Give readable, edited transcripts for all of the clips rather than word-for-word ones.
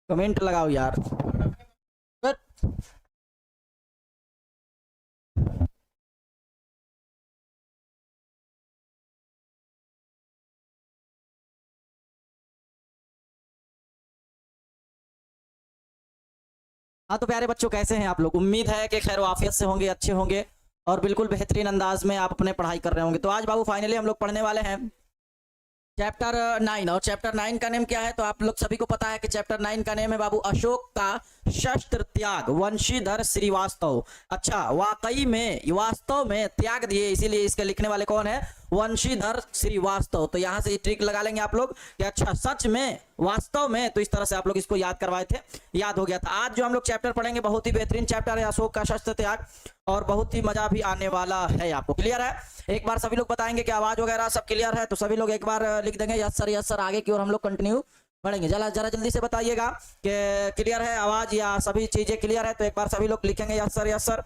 Comment लगाओ यार। हाँ तो प्यारे बच्चों, कैसे हैं आप लोग? उम्मीद है कि खैर आफियत से होंगे, अच्छे होंगे और बिल्कुल बेहतरीन अंदाज में आप अपने पढ़ाई कर रहे होंगे। तो आज बाबू फाइनली हम लोग पढ़ने वाले हैं चैप्टर 9। और चैप्टर 9 का नेम क्या है? तो आप लोग सभी को पता है कि चैप्टर 9 का नेम है बाबू अशोक का शस्त्र त्याग, वंशीधर श्रीवास्तव। अच्छा, वाकई में वास्तव में त्याग दिए, इसीलिए इसके लिखने वाले कौन है? वंशीधर श्रीवास्तव। तो यहाँ से ट्रिक लगा लेंगे आप लोग कि अच्छा सच में, वास्तव में, तो इस तरह से आप लोग इसको याद करवाए थे, याद हो गया था। आज जो हम लोग चैप्टर पढ़ेंगे बहुत ही बेहतरीन चैप्टर है अशोक का शस्त्र त्याग, और बहुत ही मजा भी आने वाला है। आपको क्लियर है? एक बार सभी लोग बताएंगे कि आवाज वगैरह सब क्लियर है, तो सभी लोग एक बार लिख देंगे यस सर, यस सर। आगे की ओर हम लोग कंटिन्यू पढ़ेंगे। जरा जरा जल्दी से बताइएगा कि क्लियर है आवाज या सभी चीजें क्लियर है। तो एक बार सभी लोग लिखेंगे यस सर, यस सर।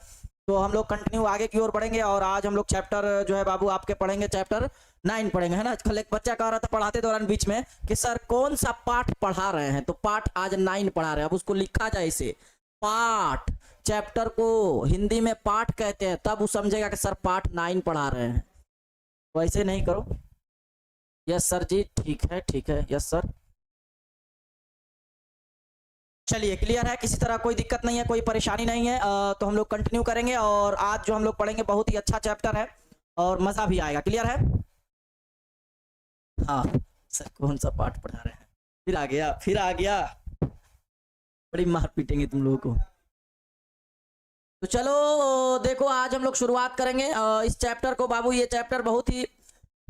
तो हम लोग कंटिन्यू आगे की ओर बढ़ेंगे। और आज हम लोग चैप्टर जो है बाबू आपके पढ़ेंगे चैप्टर 9 पढ़ेंगे, है ना। कल एक बच्चा कह रहा था पढ़ाते दौरान बीच में कि सर कौन सा पाठ पढ़ा रहे हैं, तो पाठ आज 9 पढ़ा रहे हैं। अब उसको लिखा जाए इसे पाठ, चैप्टर को हिंदी में पाठ कहते हैं, तब वो समझेगा कि सर पाठ 9 पढ़ा रहे हैं। वैसे नहीं करो। यस सर जी, ठीक है ठीक है, यस सर। चलिए क्लियर है, किसी तरह कोई दिक्कत नहीं है, कोई परेशानी नहीं है। तो हम लोग कंटिन्यू करेंगे। और आज जो हम लोग पढ़ेंगे बहुत ही अच्छा चैप्टर है और मजा भी आएगा। क्लियर है? हाँ सर, कौन सा पाठ पढ़ा रहे हैं? फिर आ गया, फिर आ गया। बड़ी मार पीटेंगे तुम लोगों को। तो चलो देखो, आज हम लोग शुरुआत करेंगे इस चैप्टर को बाबू। ये चैप्टर बहुत ही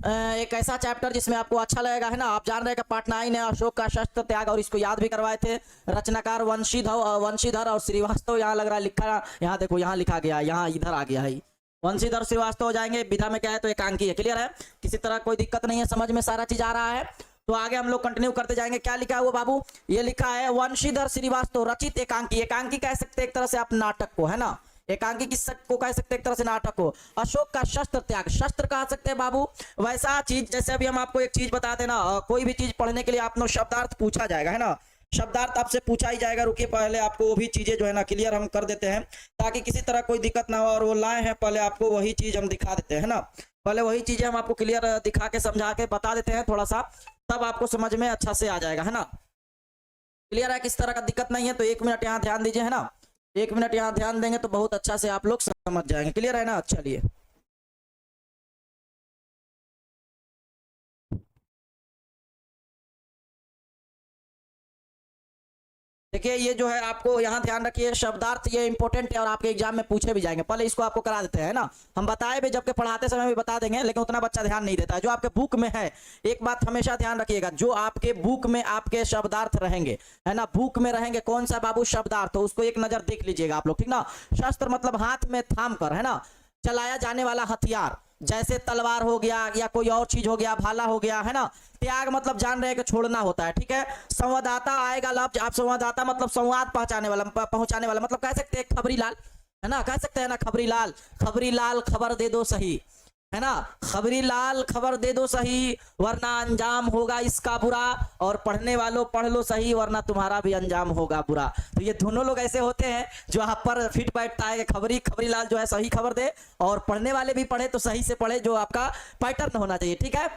एक ऐसा चैप्टर जिसमें आपको अच्छा लगेगा, है ना। आप जान रहे हैं कि पार्ट 9 है अशोक का शस्त्र त्याग, और इसको याद भी करवाए थे। रचनाकार वंशीधर और श्रीवास्तव। यहाँ लग रहा है लिखा, यहाँ देखो, यहाँ लिखा गया, यहाँ इधर आ गया है, वंशीधर श्रीवास्तव हो जाएंगे। विधा में क्या है? तो एकांकी है। क्लियर है? किसी तरह कोई दिक्कत नहीं है, समझ में सारा चीज आ रहा है। तो आगे हम लोग कंटिन्यू करते जाएंगे। क्या लिखा है वो बाबू? ये लिखा है वंशीधर श्रीवास्तव रचित एकांकी। एकांकी कह सकते एक तरह से आप नाटक को, है ना। एकांकी किस को कह सकते एक तरह से नाटक को। अशोक का शस्त्र त्याग, शस्त्र कह सकते हैं बाबू वैसा चीज, जैसे अभी हम आपको एक चीज बताते ना, कोई भी चीज पढ़ने के लिए आपको शब्दार्थ पूछा जाएगा, है ना। शब्दार्थ आपसे पूछा ही जाएगा। रुकिए, पहले आपको वो भी चीजें जो है ना क्लियर हम कर देते हैं, ताकि किसी तरह कोई दिक्कत ना हो। और वो लाए हैं, पहले आपको वही चीज हम दिखा देते हैं ना। पहले वही चीजें हम आपको क्लियर दिखा के समझा के बता देते हैं थोड़ा सा, तब आपको समझ में अच्छा से आ जाएगा, है ना। क्लियर है? किस तरह का दिक्कत नहीं है। तो 1 मिनट यहाँ ध्यान दीजिए, है ना। 1 मिनट यहाँ ध्यान देंगे तो बहुत अच्छा से आप लोग समझ जाएंगे। क्लियर है ना? चलिए देखिए, ये जो है आपको यहाँ ध्यान रखिए, शब्दार्थ ये इंपॉर्टेंट है और आपके एग्जाम में पूछे भी जाएंगे। पहले इसको आपको करा देते हैं ना, हम बताए भी, जबकि पढ़ाते समय भी बता देंगे, लेकिन उतना बच्चा ध्यान नहीं देता है। जो आपके बुक में है, एक बात हमेशा ध्यान रखिएगा, जो आपके बुक में आपके शब्दार्थ रहेंगे, है ना, बुक में रहेंगे कौन सा बाबू शब्दार्थ, तो उसको एक नजर देख लीजिएगा आप लोग, ठीक ना। शस्त्र मतलब हाथ में थाम कर, है ना, चलाया जाने वाला हथियार, जैसे तलवार हो गया या कोई और चीज हो गया, भाला हो गया, है ना। त्याग मतलब जान रहे हैं कि छोड़ना होता है, ठीक है। संवाददाता आएगा लफ्ज, आप संवाददाता मतलब संवाद पहुंचाने वाला मतलब कह सकते हैं खबरी लाल, है ना, कह सकते हैं ना खबरी लाल। खबरी लाल खबर दे दो सही, है ना। खबरी लाल खबर दे दो सही, वरना अंजाम होगा इसका बुरा। और पढ़ने वालों पढ़ लो सही, वरना तुम्हारा भी अंजाम होगा बुरा। तो ये दोनों लोग ऐसे होते हैं जो आप पर फिट बैठता है कि खबरी लाल जो है सही खबर दे, और पढ़ने वाले भी पढ़े तो सही से पढ़े, जो आपका पैटर्न होना चाहिए, ठीक है।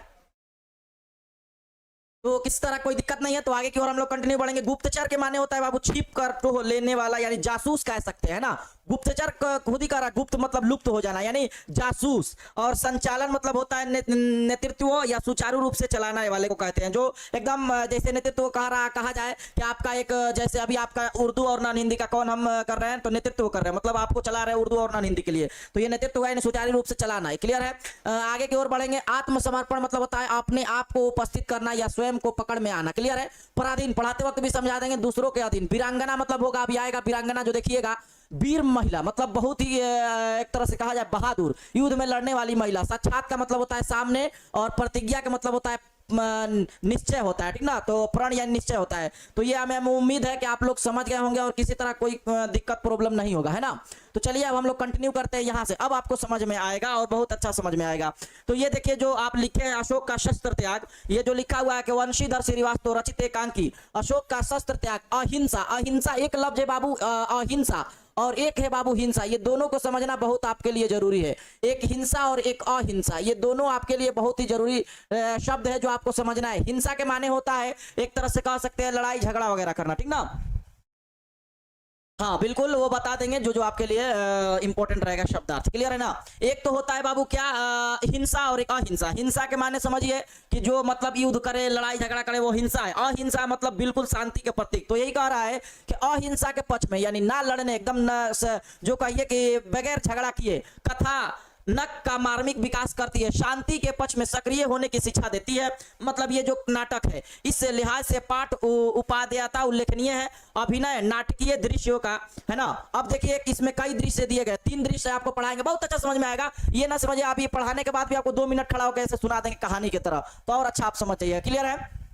तो किस तरह कोई दिक्कत नहीं है। तो आगे की ओर हम लोग कंटिन्यू बढ़ेंगे। गुप्तचर के माने होता है बाबू छिप कर तो लेने वाला, यानी जासूस कह सकते हैं ना। गुप्तचर खुद ही कह रहा, गुप्त मतलब लुप्त हो जाना, यानी जासूस। और संचालन मतलब होता है नेतृत्व या सुचारू रूप से चलाने वाले को कहते हैं, जो एकदम जैसे नेतृत्व कहा जाए कि आपका एक, जैसे अभी आपका उर्दू और नॉन हिंदी का कौन हम कर रहे हैं, तो नेतृत्व कर रहे हैं, मतलब आपको चला रहे हैं उर्दू और नॉन हिंदी के लिए, तो ये नेतृत्व है, सुचारू रूप से चलाना है। क्लियर है? आगे की ओर बढ़ेंगे। आत्मसमर्पण मतलब होता है अपने आप को उपस्थित करना या स्वयं को पकड़ में आना। क्लियर है? पराधीन पढ़ाते वक्त भी समझा देंगे, दूसरों के अधीन। वीरांगना मतलब होगा, अभी आएगा वीरांगना, जो देखिएगा वीर महिला मतलब बहुत ही एक तरह से कहा जाए बहादुर, युद्ध में लड़ने वाली महिला। साक्षात का मतलब होता है सामने, और प्रतिज्ञा का मतलब होता है निश्चय होता है, ठीक ना, तो प्रण यानी निश्चय होता है। तो ये हमें उम्मीद है कि आप लोग समझ गए होंगे और किसी तरह कोई दिक्कत प्रॉब्लम नहीं होगा, है ना। तो चलिए अब हम लोग कंटिन्यू करते हैं यहाँ से, अब आपको समझ में आएगा और बहुत अच्छा समझ में आएगा। तो ये देखिए जो आप लिखे हैं अशोक का शस्त्र त्याग, ये जो लिखा हुआ है कि वंशीधर श्रीवास्तव रचित एकांकी अशोक का शस्त्र त्याग, अहिंसा, अहिंसा एक लफ्ज है बाबू, अहिंसा और एक है बाबू हिंसा, ये दोनों को समझना बहुत आपके लिए जरूरी है। एक हिंसा और एक अहिंसा, ये दोनों आपके लिए बहुत ही जरूरी शब्द है जो आपको समझना है। हिंसा के माने होता है एक तरह से कह सकते हैं लड़ाई झगड़ा वगैरह करना, ठीक ना। हाँ बिल्कुल, वो बता देंगे जो जो आपके लिए इंपॉर्टेंट रहेगा शब्दार्थ, क्लियर है ना। एक तो होता है बाबू क्या, हिंसा और एक अहिंसा। हिंसा के माने समझिए कि जो मतलब युद्ध करे, लड़ाई झगड़ा करे, वो हिंसा है। अहिंसा मतलब बिल्कुल शांति के प्रतीक। तो यही कह रहा है कि अहिंसा के पक्ष में, यानी ना लड़ने, एकदम न, जो कहिए कि बगैर झगड़ा किए, कथा नक का मार्मिक विकास करती है, शांति के पक्ष में सक्रिय होने की शिक्षा देती है। मतलब ये जो नाटक है, इस लिहाज से पाठ उपादेयता उल्लेखनीय है। अभिनय नाटकीय दृश्यों का, है ना। अब देखिए इसमें कई दृश्य दिए गए, 3 दृश्य आपको पढ़ाएंगे, बहुत अच्छा समझ में आएगा। ये ना समझिए आप ये पढ़ाने के बाद भी आपको 2 मिनट खड़ा होकर ऐसे सुना देंगे कहानी की तरह, तो और अच्छा आप समझ जाइए, क्लियर है।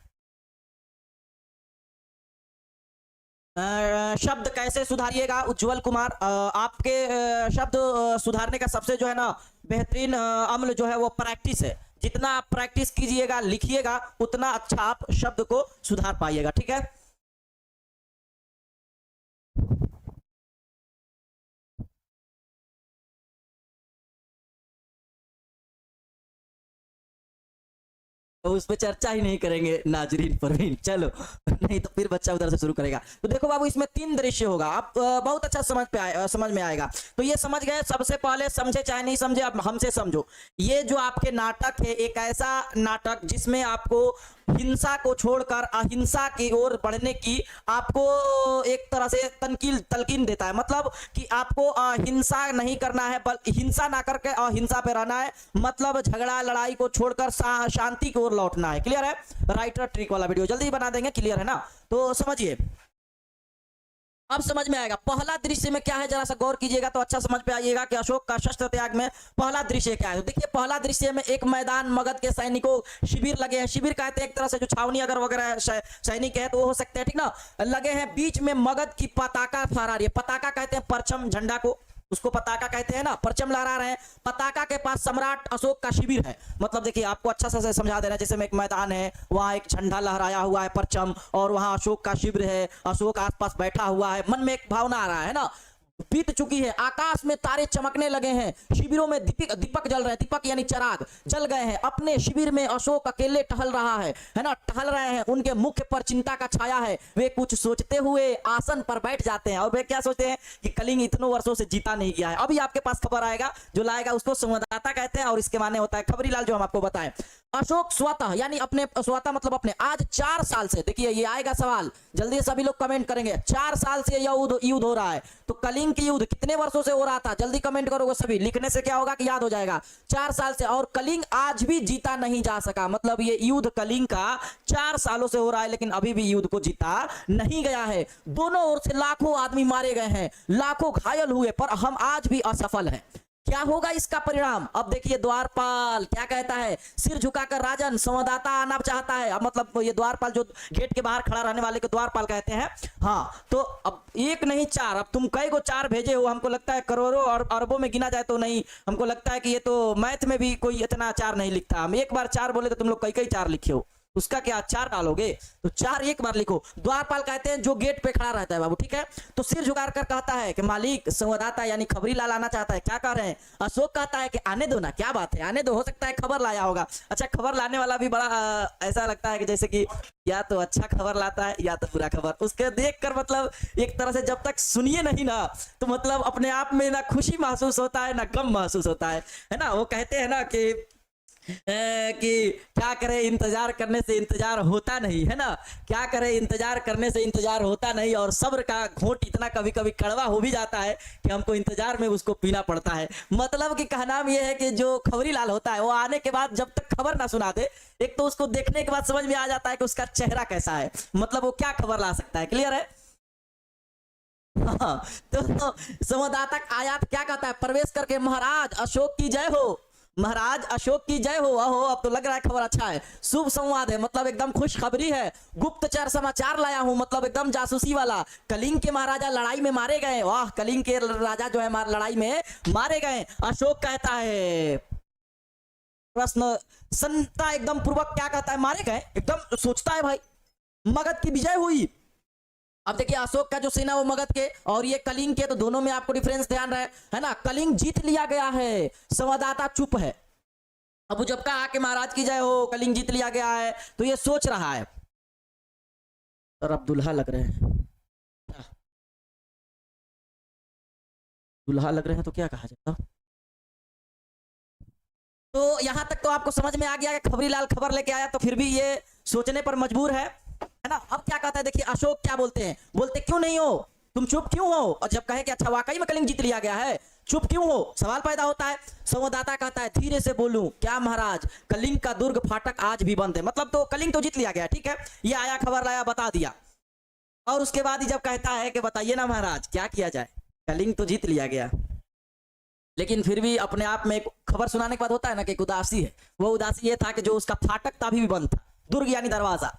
शब्द कैसे सुधारिएगा उज्जवल कुमार, आपके शब्द सुधारने का सबसे जो है ना बेहतरीन अम्ल जो है वो प्रैक्टिस है। जितना आप प्रैक्टिस कीजिएगा, लिखिएगा, उतना अच्छा आप शब्द को सुधार पाइएगा, ठीक है। तो उस पर चर्चा ही नहीं करेंगे नाजरीन परवीन, चलो नहीं तो फिर बच्चा उधर से शुरू करेगा। तो देखो बाबू इसमें 3 दृश्य होगा, आप बहुत अच्छा समझ में आएगा। तो ये समझ गए, सबसे पहले समझे चाहे नहीं समझे आप हमसे समझो। ये जो आपके नाटक है, एक ऐसा नाटक जिसमें आपको हिंसा को छोड़कर अहिंसा की ओर बढ़ने की आपको एक तरह से तलकीन देता है। मतलब कि आपको हिंसा नहीं करना है, बल्कि हिंसा ना करके अहिंसा पे रहना है। मतलब झगड़ा लड़ाई को छोड़कर शांति की ओर लौटना है, क्लियर है। राइटर ट्रिक वाला वीडियो जल्दी बना देंगे, क्लियर है ना। तो समझिए, अब समझ में आएगा। पहला दृश्य में क्या है, जरा सा गौर कीजिएगा तो अच्छा समझ पे आइएगा कि अशोक का शस्त्र त्याग में पहला दृश्य क्या है। देखिए पहला दृश्य में एक मैदान, मगध के सैनिकों शिविर लगे हैं। शिविर कहते हैं एक तरह से जो छावनी अगर वगैरह सैनिक है तो वो हो सकते हैं, ठीक ना। लगे हैं, बीच में मगध की पताका फहरा रही है। पताका कहते हैं परचम, झंडा को, उसको पताका कहते हैं ना, परचम लहरा रहे हैं। पताका के पास सम्राट अशोक का शिविर है। मतलब देखिए आपको अच्छा सा समझा देना, जैसे में एक मैदान है, वहां एक झंडा लहराया हुआ है परचम, और वहां अशोक का शिविर है, अशोक आसपास बैठा हुआ है। मन में एक भावना आ रहा है ना, बीत चुकी है, आकाश में तारे चमकने लगे हैं, शिविरों में दीपक जल रहे हैं, दीपक यानी चराग जल गए हैं। अपने शिविर में अशोक अकेले टहल रहा है ना, टहल रहे हैं। उनके मुख पर चिंता का छाया है। वे कुछ सोचते हुए आसन पर बैठ जाते हैं। और वे क्या सोचते हैं कि कलिंग इतनों वर्षों से जीता नहीं गया है। अभी आपके पास खबर आएगा, जो लाएगा उसको संवाददाता कहते हैं, और इसके माने होता है खबरीलाल, जो हम आपको बताएं। अशोक स्वतः यानी अपने, स्वतः मतलब अपने, आज 4 साल से, देखिए ये आएगा सवाल, जल्दी सभी लोग कमेंट करेंगे। 4 साल से युद्ध हो रहा है, तो कलिंग की युद्ध कितने वर्षों से हो रहा था, जल्दी कमेंट करोगे सभी। लिखने से क्या होगा कि याद हो जाएगा, 4 साल से। और कलिंग आज भी जीता नहीं जा सका। मतलब ये युद्ध कलिंग का 4 सालों से हो रहा है, लेकिन अभी भी युद्ध को जीता नहीं गया है। दोनों ओर से लाखों आदमी मारे गए हैं, लाखों घायल हुए, पर हम आज भी असफल हैं। क्या होगा इसका परिणाम? अब देखिए द्वारपाल क्या कहता है, सिर झुकाकर राजन, संवाददाता आना चाहता है। अब मतलब ये द्वारपाल जो गेट के बाहर खड़ा रहने वाले को द्वारपाल कहते हैं। हाँ तो अब 1 नहीं 4, अब तुम कई को 4 भेजे हो, हमको लगता है करोड़ों और अरबों में गिना जाए तो नहीं, हमको लगता है कि ये तो मैथ में भी कोई इतना 4 नहीं लिखता। हम एक बार 4 बोले तो तुम लोग कई 4 लिखे हो, उसका क्या 4 डालोगे, तो 4 एक बार लिखो। द्वारपाल कहते हैं जो गेट पे खड़ा रहता है बाबू, ठीक है। तो सिर झुकाकर कहता है कि मालिक, संवाददाता यानी खबरीलाल आना चाहता है, क्या कह रहे हैं। अशोक कहता है कि आने दो ना, क्या बात है, आने दो, हो सकता है खबर लाया होगा। अच्छा, खबर लाने वाला भी बड़ा ऐसा लगता है कि जैसे कि या तो अच्छा खबर लाता है या तो बुरा खबर। उसके देखकर मतलब एक तरह से जब तक सुनिए नहीं ना, तो मतलब अपने आप में ना खुशी महसूस होता है ना गम महसूस होता है ना। वो कहते हैं ना कि क्या करे, इंतजार करने से इंतजार होता नहीं, है ना। क्या करे, इंतजार करने से इंतजार होता नहीं, और सब्र का घोंट इतना कभी कभी कड़वा हो भी जाता है कि हमको इंतजार में उसको पीना पड़ता है। मतलब कि कहना ये है कि जो खबरीलाल होता है, वो आने के बाद जब तक खबर ना सुना दे, एक तो उसको देखने के बाद समझ में आ जाता है कि उसका चेहरा कैसा है, मतलब वो क्या खबर ला सकता है, क्लियर है। हाँ, तो संवाददाता आयात क्या कहता है, प्रवेश करके महाराज अशोक की जय हो, महाराज अशोक की जय हो। अहो अब तो लग रहा है खबर अच्छा है, शुभ संवाद है, मतलब एकदम खुशखबरी है, गुप्तचर समाचार लाया हूं, मतलब एकदम जासूसी वाला। कलिंग के महाराजा लड़ाई में मारे गए। वाह, कलिंग के राजा जो है लड़ाई में मारे गए। अशोक कहता है, प्रश्न संता एकदम पूर्वक क्या कहता है, मारे गए, एकदम सोचता है भाई मगध की विजय हुई। अब देखिए अशोक का जो सेना वो मगध के और ये कलिंग के, तो दोनों में आपको डिफरेंस ध्यान रहे है ना। कलिंग जीत लिया गया है, संवाददाता चुप है। अब जब कहा कि महाराज की जय हो, कलिंग जीत लिया गया है, तो ये सोच रहा है। और अब दुल्हा लग रहे हैं, दुल्हा लग रहे हैं तो क्या कहा जाता। तो यहां तक तो आपको समझ में आ गया कि खबरीलाल खबर लेके आया, तो फिर भी ये सोचने पर मजबूर है ना। अब क्या कहता है, देखिए अशोक क्या बोलते हैं, बोलते क्यों नहीं हो तुम, चुप क्यों हो। और जब कहे कि अच्छा वाकई में कलिंग जीत लिया गया है, चुप क्यों हो, सवाल पैदा होता है। संवाददाता कहता है धीरे से बोलूं क्या महाराज, कलिंग का दुर्ग फाटक आज भी बंद है। मतलब तो कलिंग तो जीत लिया गया, ठीक है, ये आया खबर लाया बता दिया। और उसके बाद ही जब कहता है कि बताइए ना महाराज क्या किया जाए, कलिंग तो जीत लिया गया, लेकिन फिर भी अपने आप में खबर सुनाने के बाद होता है ना कि एक उदासी है। वो उदासी ये था कि जो उसका फाटक था अभी भी बंद था, दुर्ग यानी दरवाजा,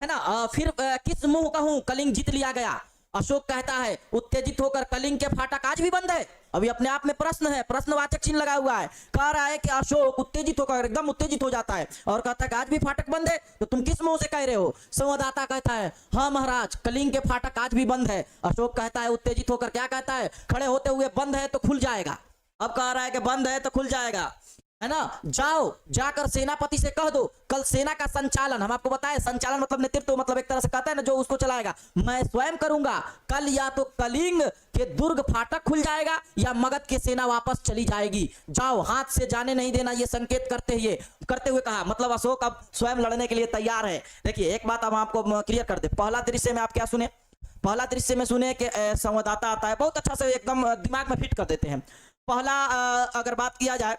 है ना। फिर किस मुंह कहूं कलिंग जीत लिया गया। अशोक कहता है उत्तेजित होकर, कलिंग के फाटक आज भी बंद है। अभी अपने आप में प्रश्न है, प्रश्नवाचक चिन्ह लगा हुआ है। कह रहा है कि अशोक उत्तेजित होकर एकदम उत्तेजित हो जाता है और कहता है कि आज भी फाटक बंद है, तो तुम किस मुंह से कह रहे हो। संवाददाता कहता है हाँ महाराज, कलिंग के फाटक आज भी बंद है। अशोक कहता है उत्तेजित होकर, क्या कहता है, खड़े होते हुए, बंद है तो खुल जाएगा। अब कह रहा है कि बंद है तो खुल जाएगा, है ना। जाओ जाकर सेनापति से कह दो कल सेना का संचालन, हम आपको बताएं संचालन मतलब नेतृत्व, मतलब एक तरह से कहता है ना जो उसको चलाएगा, मैं स्वयं करूंगा। कल या तो कलिंग के दुर्ग फाटक खुल जाएगा या मगध की सेना वापस चली जाएगी। जाओ, हाथ से जाने नहीं देना, ये संकेत करते हुए कहा। मतलब अशोक अब स्वयं लड़ने के लिए तैयार है। देखिए एक बात अब आपको क्लियर कर दे, पहला दृश्य में आप क्या सुने, पहला दृश्य में सुने कि संवाददाता आता है, बहुत अच्छा से एकदम दिमाग में फिट कर देते हैं। पहला अगर बात किया जाए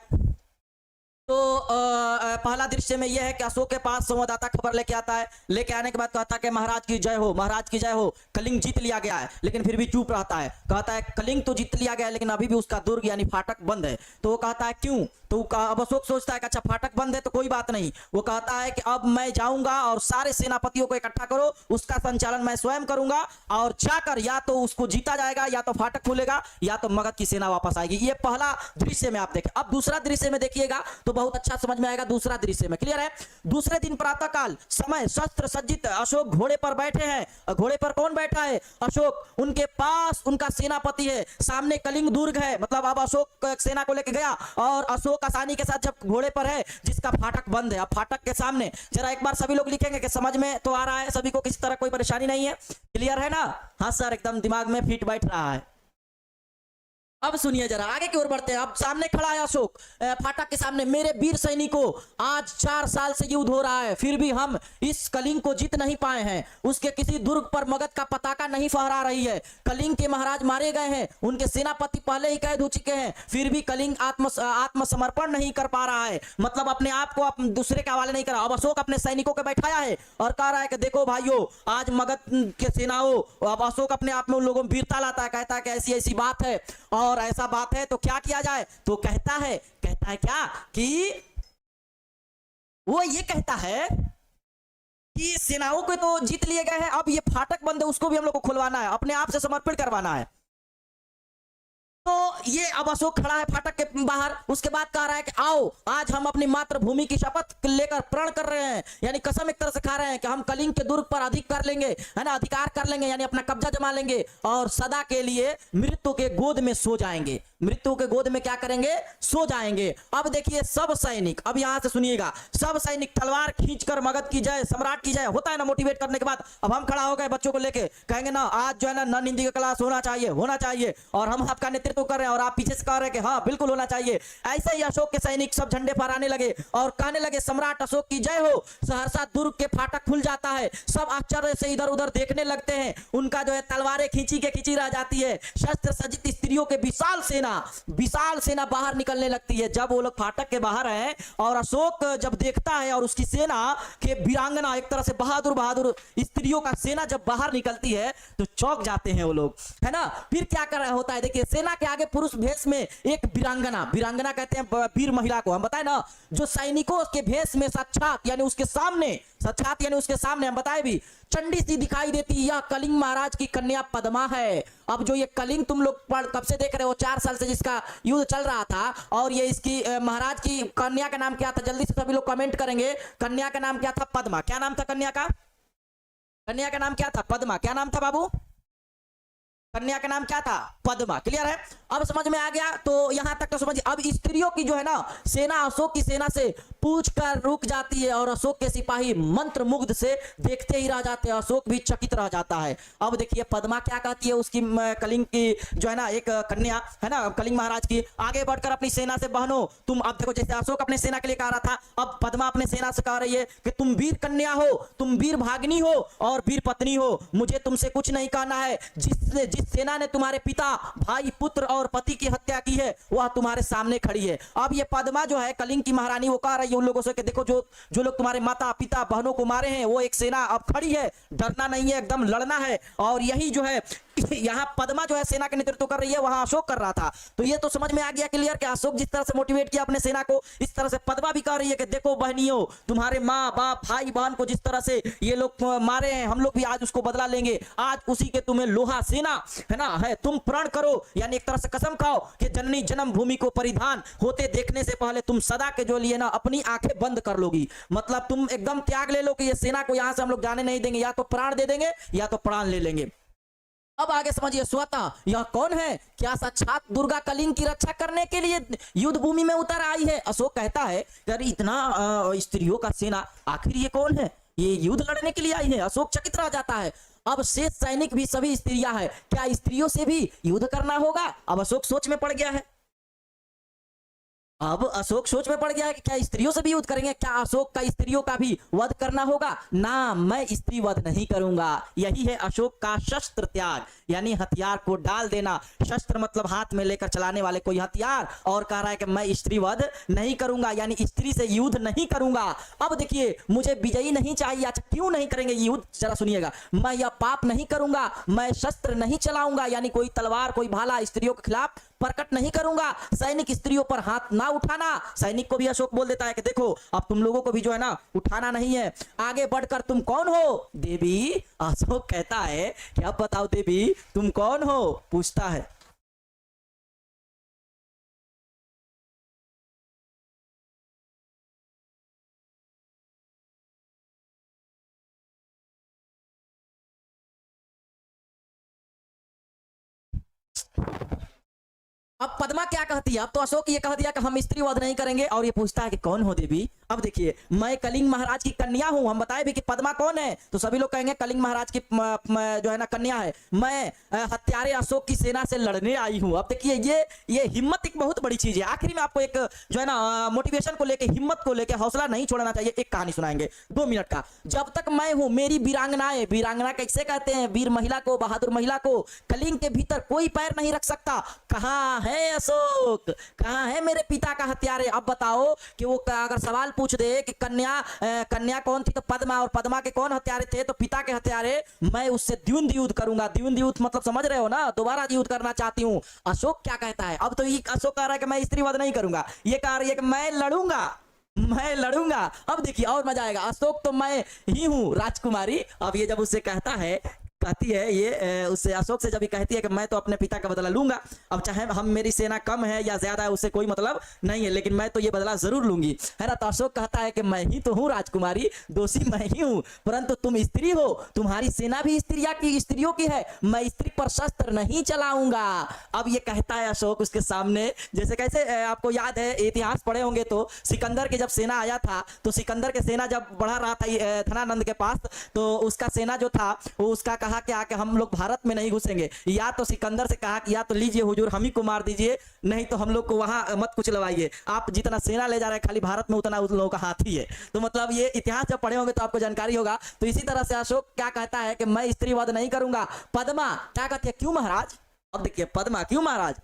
तो पहला दृश्य में यह है कि अशोक के पास संवाददाता खबर लेके आता है। लेके आने के बाद कहता है कि महाराज की जय हो, महाराज की जय हो, कलिंग जीत लिया गया है। लेकिन फिर भी चुप रहता है, कहता है कलिंग तो जीत लिया गया है लेकिन अभी भी उसका दुर्ग यानी फाटक बंद है। तो वो कहता है क्यों, तो अब अशोक सोचता है कि अच्छा फाटक बंद है तो कोई बात नहीं। वो कहता है कि अब मैं जाऊंगा और सारे सेनापतियों को इकट्ठा करो, उसका संचालन मैं स्वयं करूंगा और जाकर या तो उसको जीता जाएगा या तो फाटक खुलेगा या तो मगध की सेना वापस आएगी। ये पहला दृश्य में आप देखें। अब दूसरा दृश्य में देखिएगा तो बहुत अच्छा समझ में आएगा। दूसरा दृश्य में क्लियर है। दूसरे दिन प्रातःकाल समय शस्त्र सज्जित अशोक घोड़े पर बैठे हैं। घोड़े पर कौन बैठा है, अशोक। उनके पास उनका सेनापति है, सामने कलिंग दुर्ग है। मतलब अब अशोक सेना को लेकर गया और अशोक आसानी के साथ जब घोड़े पर है जिसका फाटक बंद है। अब फाटक के सामने जरा एक बार सभी लोग लिखेंगे कि समझ में तो आ रहा है, सभी को किसी तरह कोई परेशानी नहीं है, क्लियर है ना। हाँ सर, एकदम दिमाग में फिट बैठ रहा है। अब सुनिए जरा, आगे की ओर बढ़ते हैं। अब सामने खड़ा है अशोक फाटक के सामने। मेरे वीर सैनिकों, आज 4 साल से युद्ध हो रहा है, फिर भी हम इस कलिंग को जीत नहीं पाए हैं। उसके किसी दुर्ग पर मगध का पताका नहीं फहरा रही है। कलिंग के महाराज मारे गए हैं, उनके सेनापति पहले ही कैद हो चुके हैं, फिर भी कलिंग आत्मसमर्पण नहीं कर पा रहा है। मतलब अपने आप को दूसरे के हवाले नहीं करा। अब अशोक अपने सैनिकों को बैठाया है और कह रहा है कि देखो भाइयों, आज मगध के सेनाओं, अब अशोक अपने आप में उन लोगों में वीरता लाता है, कहता है कि ऐसी ऐसी बात है और ऐसा बात है तो क्या किया जाए। तो कहता है क्या कि वो ये कहता है कि सेनाओं को तो जीत लिए गए हैं, अब ये फाटक बंद है उसको भी हम लोग को खुलवाना है, अपने आप से समर्पण करवाना है। तो ये अब अशोक खड़ा है फाटक के बाहर। उसके बाद कह रहा है कि आओ, आज हम अपनी मातृभूमि की शपथ लेकर प्रण कर रहे हैं, यानी कसम एक तरह से खा रहे हैं कि हम कलिंग के दुर्ग पर अधिकार कर लेंगे, है ना, अधिकार कर लेंगे, यानी अपना कब्जा जमा लेंगे और सदा के लिए मृत्यु के गोद में सो जाएंगे। मृत्यु के गोद में क्या करेंगे, सो जाएंगे। अब देखिए सब सैनिक, अब यहां से सुनिएगा, सब सैनिक तलवार खींचकर मगध की जय, सम्राट की जय, होता है ना मोटिवेट करने के बाद। अब हम खड़ा हो गए बच्चों को लेके, कहेंगे ना आज जो है ना हिंदी का क्लास होना चाहिए और हम आपका नेतृत्व कर रहे हैं और आप पीछे से कह रहे हैं कि हाँ बिल्कुल होना चाहिए। ऐसे ही अशोक के सैनिक सब झंडे फहराने लगे और कहने लगे सम्राट अशोक की जय हो। सहरसा दुर्ग के फाटक खुल जाता है। सब आश्चर्य से इधर उधर देखने लगते हैं। उनका जो है तलवारें खींची के खींची रह जाती है। शस्त्र सज्जित स्त्रियों के विशाल सेना बाहर निकलने लगती है। जब वो लोग फाटक के बाहर हैं और अशोक जब देखता है और उसकी सेना के वीरांगना, एक तरह से बहादुर स्त्रियों का सेना जब बाहर निकलती है तो चौंक जाते हैं वो लोग, है ना। फिर क्या कर रहा होता है, देखिए सेना के आगे पुरुष भेष में एक वीरांगना, वीरांगना कहते हैं वीर महिला को, हम बताए ना, जो सैनिकों के भेष में साक्षात यानी उसके सामने, साक्षात यानी उसके सामने हम बताए भी, चंडी सी दिखाई देती, यह कलिंग महाराज की कन्या पद्मा है। अब जो ये कलिंग तुम लोग कब से देख रहे हो, 4 साल से जिसका युद्ध चल रहा था, और ये इसकी महाराज की कन्या का नाम क्या था, जल्दी से सभी लोग कमेंट करेंगे। कन्या का नाम क्या था? पद्मा। क्या नाम था कन्या का? कन्या का नाम क्या था? पद्मा। क्या नाम था बाबू? कन्या का नाम क्या था? पद्मा। क्लियर है? अब समझ में आ गया? तो यहां तक तो समझिए। अब स्त्रियों की जो है ना सेना अशोक की सेना से पूछ कर रुक जाती है, और अशोक के सिपाही मंत्र मुग्ध से देखते ही रह जाते हैं। अशोक भी चकित रह जाता है। अब देखिए पद्मा क्या कहती है उसकी कलिंग की जो है ना एक कन्या है ना, कलिंग महाराज की, आगे बढ़कर अपनी सेना से, बहनों तुम, अब देखो जैसे अशोक अपने सेना के लिए कह रहा था, अब पद्मा अपने सेना से कह रही है कि तुम वीर कन्या हो, तुम वीर भागनी हो और वीर पत्नी हो, मुझे तुमसे कुछ नहीं कहना है। जिस सेना ने तुम्हारे पिता, भाई, पुत्र और पति की हत्या की है वह तुम्हारे सामने खड़ी है। अब ये पद्मा जो है कलिंग की महारानी, वो कह रही है उन लोगों से कि देखो जो लोग तुम्हारे माता पिता बहनों को मारे हैं, वो एक सेना अब खड़ी है, डरना नहीं है, एकदम लड़ना है। और यही जो है यहाँ पद्मा जो है सेना का नेतृत्व कर रही है, वहां अशोक कर रहा था। तो ये तो समझ में आ गया क्लियर कि अशोक जिस तरह से मोटिवेट किया अपने सेना को, इस तरह से पद्मा भी कह रही है कि देखो बहनियों, तुम्हारे माँ बाप भाई बहन को जिस तरह से ये लोग मारे हैं, हम लोग भी आज उसको बदला लेंगे। आज उसी के तुम्हें लोहा सेना है ना है, तुम प्रण करो, यानी एक तरह से कसम खाओ कि जननी जन्म भूमि को परिधान होते देखने से पहले तुम सदा के जो लिए ना अपनी आंखें बंद कर लोगी। मतलब तुम एकदम त्याग ले लो कि ये सेना को यहां से हम लोग जाने नहीं देंगे, या तो प्राण दे देंगे या तो प्राण ले लेंगे। अब आगे समझिए, स्वतः यह कौन है? क्या साक्षात दुर्गा कलिंग की रक्षा करने के लिए युद्ध भूमि में उतर आई है? अशोक कहता है कि इतना स्त्रियों का सेना, आखिर ये कौन है? ये युद्ध लड़ने के लिए आई है? अशोक चकित रह जाता है। अब शेष सैनिक भी सभी स्त्रियां हैं, क्या स्त्रियों से भी युद्ध करना होगा? अब अशोक सोच में पड़ गया है। अब अशोक सोच में पड़ गया है कि क्या स्त्रियों से भी युद्ध करेंगे? क्या अशोक का स्त्रियों का भी वध करना होगा? ना, मैं स्त्री वध नहीं करूंगा। यही है अशोक का शस्त्र त्याग, यानी हथियार को डाल देना। शस्त्र मतलब हाथ में लेकर चलाने वाले कोई हथियार, और कह रहा है कि मैं स्त्री वध नहीं करूंगा, यानी स्त्री से युद्ध नहीं करूंगा। अब देखिए, मुझे विजयी नहीं चाहिए। अच्छा, क्यों नहीं करेंगे युद्ध? जरा सुनिएगा। मैं यह पाप नहीं करूंगा, मैं शस्त्र नहीं चलाऊंगा, यानी कोई तलवार कोई भाला स्त्रियों के खिलाफ प्रकट नहीं करूंगा। सैनिक स्त्रियों पर हाथ ना उठाना। सैनिक को भी अशोक बोल देता है कि देखो अब तुम लोगों को भी जो है ना उठाना नहीं है। आगे बढ़कर तुम कौन हो? देवी। अशोक कहता है कि अब बताओ देवी तुम कौन हो? पूछता है। अब पद्मा क्या कहती है? अब तो अशोक ये कह दिया कि हम स्त्री वध नहीं करेंगे, और ये पूछता है कि कौन हो देवी? अब देखिए, मैं कलिंग महाराज की कन्या हूं। हम बताए भी कि पद्मा कौन है, तो सभी लोग कहेंगे कलिंग महाराज की जो है ना कन्या है। मैं हत्यारे अशोक की सेना से लड़ने आई हूं। अब देखिए, ये हिम्मत एक बहुत बड़ी चीज है। आखिरी में आपको एक जो है ना मोटिवेशन को लेके, हिम्मत को लेके हौसला नहीं छोड़ना चाहिए। एक कहानी सुनाएंगे 2 मिनट का। जब तक मैं हूं मेरी वीरांगनाएं, वीरांगना कैसे कहते हैं? वीर महिला को, बहादुर महिला को, कलिंग के भीतर कोई पैर नहीं रख सकता। कहां है अशोक? कहां है मेरे पिता का हत्यारे? अब बताओ कि वो अगर सवाल पूछ दे कि कन्या कौन थी, तो पद्मा, और पद्मा के कौन हत्यारे थे, तो पिता के हत्यारे। मैं उससे द्वंद्व युद्ध करूंगा। द्वंद्व युद्ध मतलब समझ रहे हो ना, दोबारा युद्ध करना चाहती हूं। अशोक क्या कहता है? अब तो ये अशोक कह रहा है कि मैं स्त्री वध नहीं करूंगा, ये कह रही है कि मैं लड़ूंगा, मैं लड़ूंगा। अब देखिए और मजा आएगा। अशोक तो मैं ही हूं राजकुमारी। अब ये जब उससे कहता है, कहती है ये उससे, अशोक से जब ये कहती है कि मैं तो अपने पिता का बदला लूंगा, अब चाहे हम मेरी सेना कम है या ज्यादा है उससे कोई मतलब नहीं है, लेकिन मैं तो ये बदला जरूर लूंगी, है ना। तो अशोक कहता है कि मैं ही तो हूँ राजकुमारी, दोषी मैं ही हूँ, परंतु तुम स्त्री हो, तुम्हारी सेना भी स्त्रियों की है, मैं स्त्री पर शस्त्र नहीं चलाऊंगा। अब ये कहता है अशोक उसके सामने, जैसे कैसे आपको याद है, इतिहास पढ़े होंगे तो, सिकंदर के जब सेना आया था, तो सिकंदर के सेना जब बढ़ा रहा था धनानंद के पास, तो उसका सेना जो था वो उसका कहा कि आके हम लोग भारत में नहीं घुसेंगे। या तो सिकंदर से कहा कि या तो लीजिए हुजूर हम ही को मार दीजिए, नहीं तो हम लोग को वहां मत कुछ लवाइए, आप जितना सेना ले जा रहे हैं खाली भारत में उतना उन लोगों का हाथ ही है। तो मतलब ये इतिहास जब पढ़े होंगे तो आपको जानकारी होगा। तो इसी तरह से अशोक क्या कहता है कि मैं स्त्री वध नहीं करूंगा। पद्मा क्या कहती है? क्यों महाराज? अब देखिए पद्मा क्यों महाराज?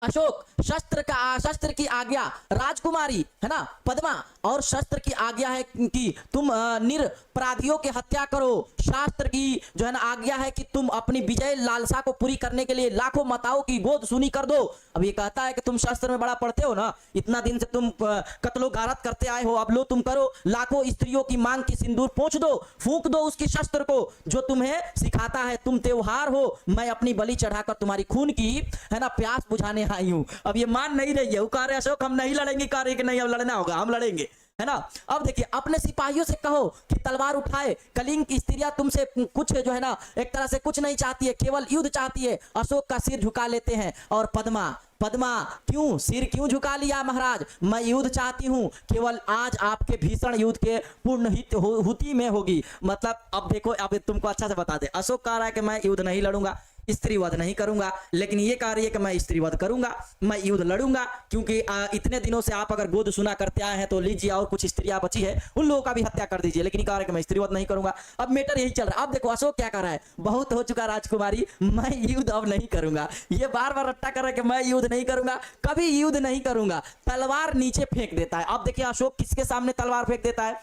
अशोक शस्त्र की आज्ञा, राजकुमारी है ना पद्मा, और शस्त्र की आज्ञा है कि तुम निरपराधियों की हत्या करो। शास्त्र की जो है ना आज्ञा है कि तुम अपनी विजय लालसा को पूरी करने के लिए लाखों माताओं की गोद सुनी कर दो। अब ये कहता है कि तुम शास्त्र में बड़ा पढ़ते हो ना, इतना दिन से तुम कत्लो गारत करते आए हो, अब लो तुम करो। लाखों स्त्रियों की मांग की सिंदूर पोंछ दो, फूंक दो उसकी शस्त्र को जो तुम्हें सिखाता है। तुम त्योहार हो, मैं अपनी बलि चढ़ाकर तुम्हारी खून की है ना प्यास बुझाने आई हूं। अब ये मान नहीं रही है, वो कह रहे अशोक हम नहीं लड़ेंगे, कह रहे कि नहीं अब लड़ना होगा, हम लड़ेंगे, है ना। अब देखिए अपने सिपाहियों से कहो कि तलवार उठाए। कलिंग की स्त्रियां तुमसे कुछ जो है ना एक तरह से कुछ नहीं चाहती है, केवल युद्ध चाहती है। अशोक का सिर झुका लेते हैं। और पद्मा, पद्मा क्यों सिर क्यों झुका लिया महाराज? मैं युद्ध चाहती हूं, केवल आज आपके भीषण युद्ध के पूर्ण हित हुति में होगी। मतलब अब देखो, अब तुमको अच्छा से बता दे, अशोक कह रहा है कि मैं युद्ध नहीं लड़ूंगा, स्त्रीवध नहीं करूंगा, लेकिन ये कह रही है कि मैं स्त्रीवध करूंगा, मैं युद्ध लड़ूंगा। क्योंकि इतने दिनों से आप अगर गोद सुना करते आए हैं तो लीजिए, और कुछ स्त्रियां बची है उन लोगों का भी हत्या कर दीजिए, लेकिन कह रहे कि मैं स्त्रीवध नहीं करूंगा। अब मैटर यही चल रहा है। अब देखो अशोक क्या कर रहा है, बहुत हो चुका राजकुमारी, मैं युद्ध अब नहीं करूंगा। ये बार बार रट्टा कर रहा है कि मैं युद्ध नहीं करूंगा, कभी युद्ध नहीं करूंगा। तलवार नीचे फेंक देता है। अब देखिए अशोक किसके सामने तलवार फेंक देता है।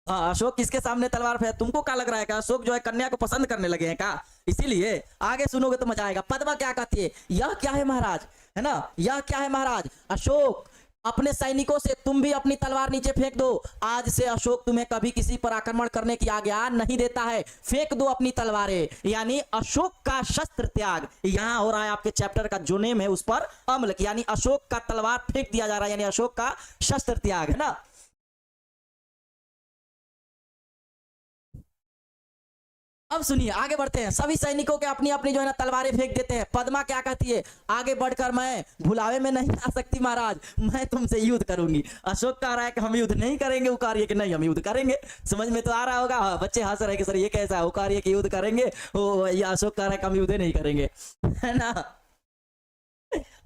अशोक किसके सामने तलवार फेंक? तुमको क्या लग रहा है कि अशोक जो है कन्या को पसंद करने लगे हैं क्या? इसीलिए आगे सुनोगे तो मजा आएगा। पद्मा क्या कहती है, यह क्या है महाराज, है ना, यह क्या है महाराज? अशोक अपने सैनिकों से तुम भी अपनी तलवार नीचे फेंक दो। आज से अशोक तुम्हें कभी किसी पर आक्रमण करने की आज्ञा नहीं देता है। फेंक दो अपनी तलवारें। यानी अशोक का शस्त्र त्याग यहां हो रहा है। आपके चैप्टर का जो नेम है उस पर अमल, यानी अशोक का तलवार फेंक दिया जा रहा है, यानी अशोक का शस्त्र त्याग, है ना। अब सुनिए आगे बढ़ते हैं। सभी सैनिकों के अपनी अपनी जो है ना तलवारें फेंक देते हैं। पद्मा क्या कहती है आगे बढ़कर, मैं भुलावे में नहीं आ सकती महाराज, मैं तुमसे युद्ध करूंगी। अशोक कह रहा है कि हम युद्ध नहीं करेंगे, वो कह रही है कि नहीं हम युद्ध करेंगे। समझ में तो आ रहा होगा। बच्चे हंस रहे कि सर ये कैसा है, वो कह रही है कि युद्ध करेंगे, वो ये अशोक कह रहा है कि हम युद्ध नहीं करेंगे, है ना।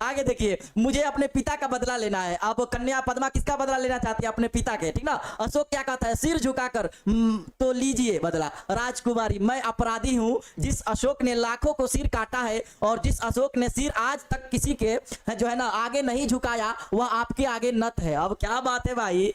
आगे देखिए, मुझे अपने पिता का बदला लेना है। अब कन्या पद्मा किसका बदला लेना चाहती है? अपने पिता के, ठीक ना। अशोक क्या कहता है, सिर झुकाकर तो लीजिए बदला। राजकुमारी, मैं अपराधी हूं, जिस अशोक ने लाखों को सिर काटा है और जिस अशोक ने सिर आज तक किसी के जो है ना आगे नहीं झुकाया, वह आपके आगे नत है। अब क्या बात है भाई,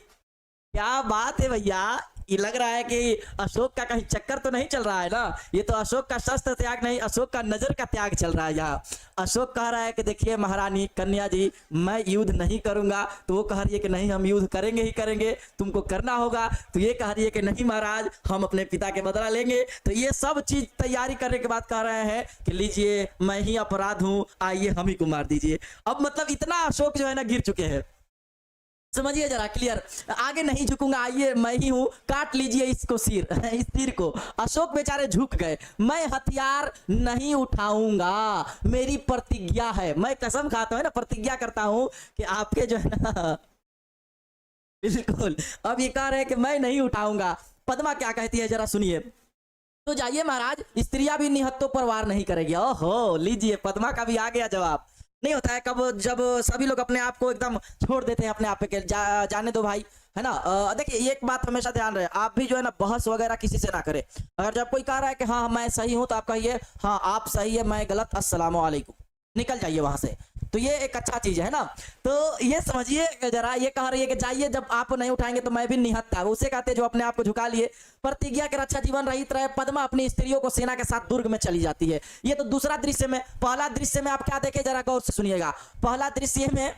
क्या बात है भैया। ये लग रहा है कि अशोक का कहीं चक्कर तो नहीं चल रहा है ना। ये तो अशोक का शस्त्र त्याग नहीं, अशोक का नजर का त्याग चल रहा है यहाँ। अशोक कह रहा है कि देखिए महारानी कन्या जी, मैं युद्ध नहीं करूंगा। तो वो कह रही है कि नहीं हम युद्ध करेंगे ही करेंगे, तुमको करना होगा। तो ये कह रही है कि नहीं महाराज, हम अपने पिता के बदला लेंगे। तो ये सब चीज तैयारी करने के बाद कह रहे हैं कि लीजिए मैं ही अपराध हूं, आइए हम ही को मार दीजिए। अब मतलब इतना अशोक जो है ना गिर चुके हैं, समझिए जरा क्लियर। आगे नहीं झुकूंगा, आइए मैं ही हूं, काट लीजिए इसको सिर, इस सिर को। अशोक बेचारे झुक गए। मैं हथियार नहीं उठाऊंगा, मेरी प्रतिज्ञा है। मैं कसम खाता हूं ना, प्रतिज्ञा करता हूं कि आपके जो है ना बिल्कुल। अब ये कह रहे हैं कि मैं नहीं उठाऊंगा। पद्मा क्या कहती है जरा सुनिए। तो जाइए महाराज, स्त्रियां भी निहत्तों पर वार नहीं करेगी। ओहो, लीजिए पद्मा का भी आ गया जवाब। नहीं होता है कब जब सभी लोग अपने आप को एकदम छोड़ देते हैं अपने आप पे, जाने दो भाई, है ना। देखिए एक बात हमेशा ध्यान रहे, आप भी जो है ना बहस वगैरह किसी से ना करें। अगर जब कोई कह रहा है कि हाँ मैं सही हूं, तो आप कहिए हाँ आप सही है, मैं गलत, अस्सलाम वालेकुम, निकल जाइए वहां से। तो ये एक अच्छा चीज है ना। तो ये समझिए जरा, ये कह रही है कि जाइए, जब आप नहीं उठाएंगे तो मैं भी निहत्था। उसे कहते जो अपने आप को झुका लिए, प्रतिज्ञा के रक्षा जीवन रहित रहे। पद्मा अपनी स्त्रियों को सेना के साथ दुर्ग में चली जाती है। ये तो दूसरा दृश्य में। पहला दृश्य में आप क्या देखे जरा गौर से सुनिएगा। पहला दृश्य में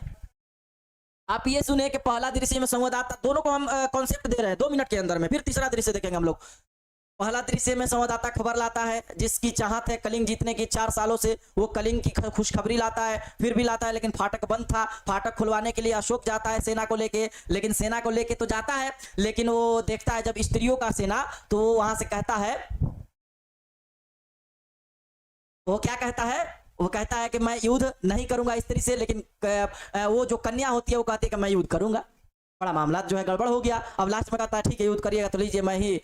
आप ये सुने कि पहला दृश्य में संवाददाता, दोनों को हम कॉन्सेप्ट दे रहे हैं 2 मिनट के अंदर में, फिर तीसरा दृश्य देखेंगे हम लोग। पहला दृश्य में संवाददाता खबर लाता है, जिसकी चाहत है कलिंग जीतने की 4 सालों से, वो कलिंग की खुशखबरी लाता है। फिर भी लाता है, लेकिन फाटक बंद था। फाटक खुलवाने के लिए अशोक जाता है सेना को लेके, लेकिन सेना को लेके तो जाता है, लेकिन वो देखता है जब स्त्रियों का सेना, तो वो वहां से कहता है, वो क्या कहता है, वो कहता है कि मैं युद्ध नहीं करूंगा स्त्री से, लेकिन वो जो कन्या होती है वो कहती है कि मैं युद्ध करूंगा। बड़ा मामला जो है गड़बड़ हो गया। अब लास्ट में कहता है ठीक है युद्ध करिएगा, तो लीजिए मैं ही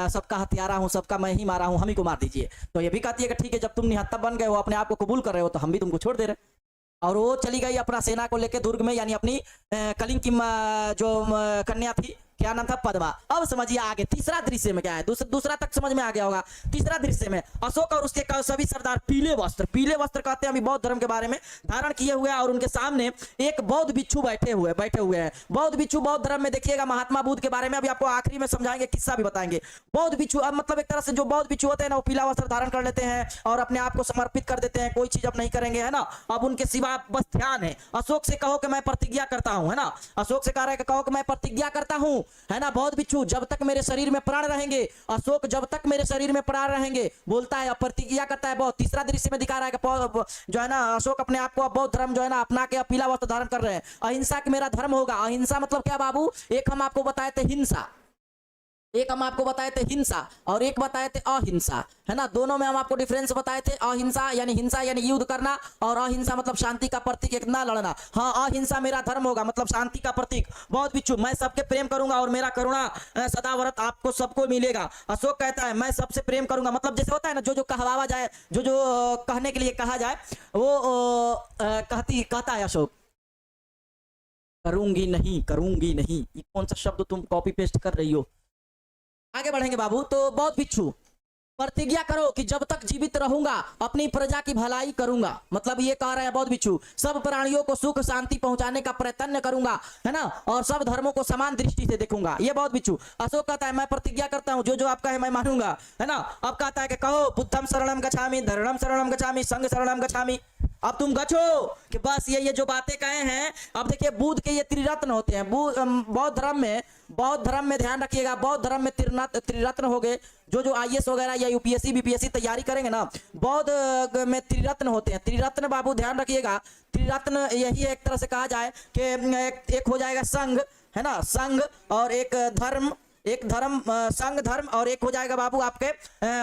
सबका हत्यारा हूं, सबका मैं ही मारा हूं, हम ही को मार दीजिए। तो ये भी कहती है कि ठीक है, जब तुम निहत्था बन गए हो, अपने आप को कबूल कर रहे हो, तो हम भी तुमको छोड़ दे रहे। और वो चली गई अपना सेना को लेकर दुर्ग में, यानी अपनी कलिंग की जो कन्या थी, क्या नाम था, पद्मा। अब समझिए आगे तीसरा दृश्य में क्या है, दूसरा तक समझ में आ गया होगा। तीसरा दृश्य में अशोक और उसके सभी सरदार पीले वस्त्र कहते हैं अभी बौद्ध धर्म के बारे में, धारण किए हुए और उनके सामने एक बौद्ध बिच्छू बैठे हुए हैं। बौद्ध बिच्छू बौद्ध धर्म में देखिएगा महात्मा बुद्ध के बारे में अभी आपको आखिरी में समझाएंगे, किस्सा भी बताएंगे। बौद्ध बिच्छू अब मतलब एक तरह से जो बौद्ध बिच्छू होते हैं ना, वो पीला वस्त्र धारण कर लेते हैं और अपने आप को समर्पित कर देते हैं, कोई चीज अब नहीं करेंगे, है ना। अब उनके सिवा बस ध्यान है। अशोक से कहो कि मैं प्रतिज्ञा करता हूं, है ना। अशोक से कह रहा है कि कहो कि मैं प्रतिज्ञा करता हूं, है ना। बौद्ध बिच्छू, जब तक मेरे शरीर में प्राण रहेंगे, अशोक जब तक मेरे शरीर में प्राण रहेंगे, बोलता है, प्रतिज्ञा करता है। बहुत तीसरा दृश्य में दिखा रहा है कि जो है ना अशोक अपने आप को बौद्ध धर्म जो है ना अपना के पीला वस्त्र धारण कर रहे हैं। अहिंसा की मेरा धर्म होगा। अहिंसा मतलब क्या बाबू, एक हम आपको बताए थे हिंसा, एक हम आपको बताए थे हिंसा और एक बताए थे अहिंसा, है ना। दोनों में हम आपको डिफरेंस बताए थे। अहिंसा यानी हिंसा यानी युद्ध करना, और अहिंसा मतलब शांति का प्रतीक, एक ना लड़ना। हाँ, अहिंसा मेरा धर्म होगा मतलब शांति का प्रतीक। बहुत बिच्छू, मैं सबके प्रेम करूंगा और मेरा करुणा सदाव्रत आपको सबको मिलेगा। अशोक कहता है मैं सबसे प्रेम करूंगा, मतलब जैसे होता है ना जो कहवावा जाए, जो कहने के लिए कहा जाए, वो कहता है अशोक, करूंगी नहीं। ये कौन सा शब्द तुम कॉपी पेस्ट कर रही हो। आगे बढ़ेंगे बाबू। तो बौद्ध बिच्छू, प्रतिज्ञा करो कि जब तक जीवित रहूंगा अपनी प्रजा की भलाई करूंगा, मतलब ये कह रहे हैं बौद्ध बिच्छू, सब प्राणियों को सुख शांति पहुंचाने का प्रयत्न करूंगा, है ना, और सब धर्मों को समान दृष्टि से देखूंगा। ये बौद्ध बिच्छू। अशोक कहता है मैं प्रतिज्ञा करता हूं, जो आपका है मैं मानूंगा, है ना। अब कहता है कि कहो बुद्धम शरणम गच्छामि, धर्मम शरणम गच्छामि, संघ शरणम गच्छामि। अब तुम गच्छो कि बस ये जो बातें कहे हैं। अब देखिए बुद्ध के ये त्रिरत्न होते हैं बौद्ध धर्म में ध्यान रखिएगा, बौद्ध धर्म में त्रिरत्न हो गए। जो आईएएस वगैरह या यूपीएससी बीपीएससी तैयारी करेंगे ना, बौद्ध में त्रिरत्न होते हैं। त्रिरत्न बाबू ध्यान रखिएगा, त्रिरत्न यही एक तरह से कहा जाए कि एक हो जाएगा संघ, है ना, संघ, और एक धर्म, संघ धर्म, और एक हो जाएगा बाबू आपके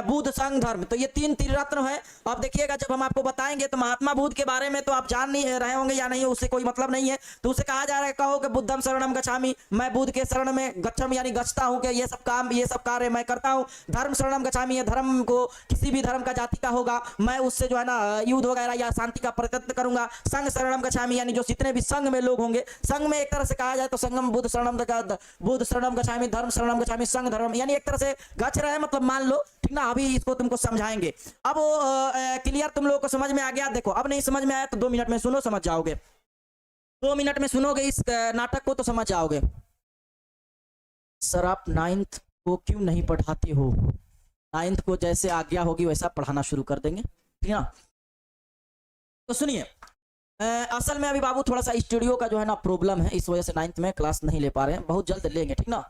बुद्ध संघ धर्म। तो ये तीन त्रिरत्न है। अब देखिएगा जब हम आपको बताएंगे तो महात्मा बुद्ध के बारे में तो आप जान नहीं रहे होंगे या नहीं, उससे कोई मतलब नहीं है। तो उसे कहा जा रहा है कहो कि बुद्धम शरणम गच्छामि, मैं बुद्ध के शरण में, गच्छम यानी गच्छता हूं कि ये सब कार्य मैं करता हूं। धर्म शरणम गच्छामि, ये धर्म को किसी भी धर्म का जाति का होगा मैं उससे जो है ना युद्ध वगैरह या शांति का प्रयत्न करूंगा। संघ शरणम गच्छामि यानी जो जितने भी संघ में लोग होंगे, संघ में एक तरह से कहा जाए तो संगम बुद्ध शरणम गच्छामि, धर्म शरणम गच्छामि, संघ धर्म, यानी एक तरह से गच्छ रहे मतलब मान लो, ठीक ना। अभी इसको तुमको समझाएंगे। अब क्लियर तुम लोगों को समझ में आ गया। देखो अब नहीं समझ में आया तो 2 मिनट में सुनो, समझ जाओगे। 2 मिनट में सुनोगे इस नाटक को तो समझ जाओगे। सर आप 9th को क्यों नहीं पढ़ाते हो? 9th को जैसे आज्ञा होगी वैसा पढ़ाना शुरू कर देंगे, ठीक ना। तो सुनिए, असल में अभी बाबू थोड़ा सा स्टूडियो का जो है ना प्रॉब्लम है, इस वजह से 9th में क्लास नहीं ले पा रहे हैं। बहुत जल्द लेंगे, ठीक ना,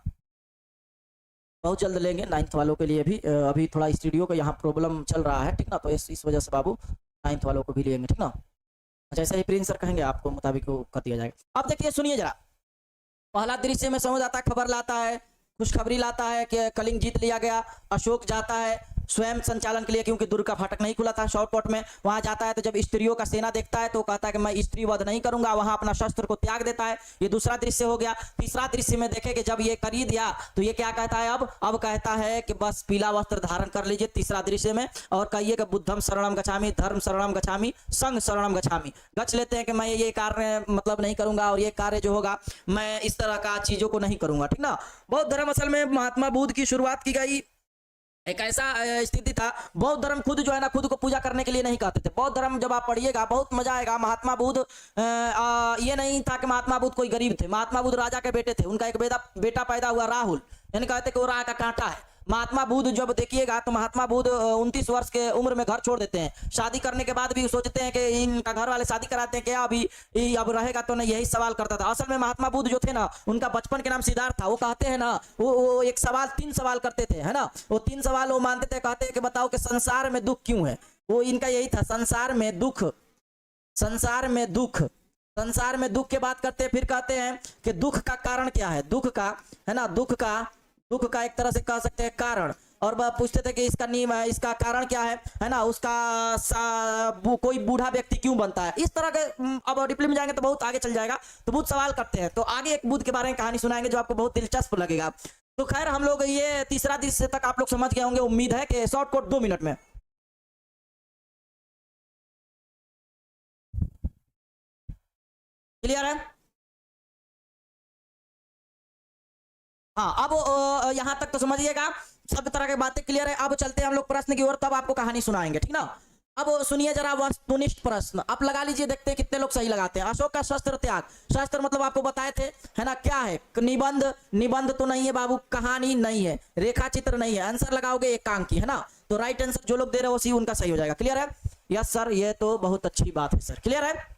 बहुत जल्द लेंगे 9th वालों के लिए भी। अभी थोड़ा स्टूडियो का यहाँ प्रॉब्लम चल रहा है, ठीक ना। तो इस वजह से बाबू 9th वालों को भी लेंगे, ठीक ना। जैसे ही प्रिंस सर कहेंगे आपको मुताबिक वो कर दिया जाएगा। अब देखिए सुनिए जरा, पहला दृश्य में समझ आता है, खबर लाता है, खुशखबरी लाता है कि कलिंग जीत लिया गया। अशोक जाता है स्वयं संचालन के लिए, क्योंकि दुर्ग का फाटक नहीं खुला था शॉर्टकट में। वहां जाता है तो जब स्त्रियों का सेना देखता है तो कहता है कि मैं स्त्री वध नहीं करूंगा, वहां अपना शस्त्र को त्याग देता है। ये दूसरा दृश्य हो गया। तीसरा दृश्य में देखे कि जब ये कर ही दिया तो ये क्या कहता है, अब कहता है कि बस पीला वस्त्र धारण कर लीजिए तीसरा दृश्य में, और कहिए कि बुद्धम शरणम गच्छामि, धर्म शरणम गच्छामि, संघ शरणम गच्छामि। गच्छ लेते हैं कि मैं ये कार्य मतलब नहीं करूंगा, और ये कार्य जो होगा मैं इस तरह का चीजों को नहीं करूंगा, ठीक ना। बौद्ध धर्म असल में महात्मा बुद्ध की शुरुआत की गई एक ऐसा स्थिति था। बौद्ध धर्म खुद जो है ना खुद को पूजा करने के लिए नहीं कहते थे। बौद्ध धर्म जब आप पढ़िएगा बहुत मजा आएगा। महात्मा बुद्ध ये नहीं था कि महात्मा बुद्ध कोई गरीब थे। महात्मा बुद्ध राजा के बेटे थे। उनका एक बेटा पैदा हुआ राहुल, यानी कहते कि वो राह का कांटा है। महात्मा बुद्ध जब देखिएगा तो महात्मा बुद्ध 29 वर्ष के उम्र में घर छोड़ देते हैं। शादी करने के बाद भी सोचते हैं कि इनका घर वाले शादी कराते हैं क्या, अभी अब रहेगा तो नहीं, यही सवाल करता था। असल में महात्मा बुद्ध जो थे ना, उनका बचपन के नाम सिद्धार्थ था। वो कहते हैं ना, वो एक सवाल 3 सवाल करते थे, है ना। वो 3 सवाल वो मानते थे। कहते हैं कि बताओ कि संसार में दुख क्यों है। वो इनका यही था, संसार में दुख, संसार में दुख, संसार में दुख की बात करते हैं। फिर कहते हैं कि दुख का कारण क्या है, दुख का, है ना, दुख का एक तरह से कह सकते हैं कारण। और पूछते थे कि इसका नियम है, इसका कारण क्या है ना, उसका कोई बूढ़ा व्यक्ति क्यों बनता है, इस तरह के। अब डिप्ली में जाएंगे तो बहुत आगे चल जाएगा। तो बुद्ध सवाल करते हैं, तो आगे एक बुद्ध के बारे में कहानी सुनाएंगे जो आपको बहुत दिलचस्प लगेगा। तो खैर हम लोग ये तीसरा दृश्य तक आप लोग समझ गए होंगे, उम्मीद है कि शॉर्टकट 2 मिनट में। क्लियर है? हाँ, अब यहाँ तक तो समझिएगा, सब तरह की बातें क्लियर है। अब चलते हैं हम लोग प्रश्न की ओर, तब आपको कहानी सुनाएंगे, ठीक ना। अब सुनिए जरा वस्तुनिष्ठ प्रश्न, अब लगा लीजिए, देखते हैं कितने लोग सही लगाते हैं। अशोक का शस्त्र त्याग, शस्त्र मतलब आपको बताए थे, है ना, क्या है, निबंध, निबंध तो नहीं है बाबू, कहानी नहीं है, रेखा चित्र नहीं है, आंसर लगाओगे एकांकी, है ना। तो राइट आंसर जो लोग दे रहे हो सी उनका सही हो जाएगा। क्लियर है? यस सर, ये तो बहुत अच्छी बात है सर। क्लियर है?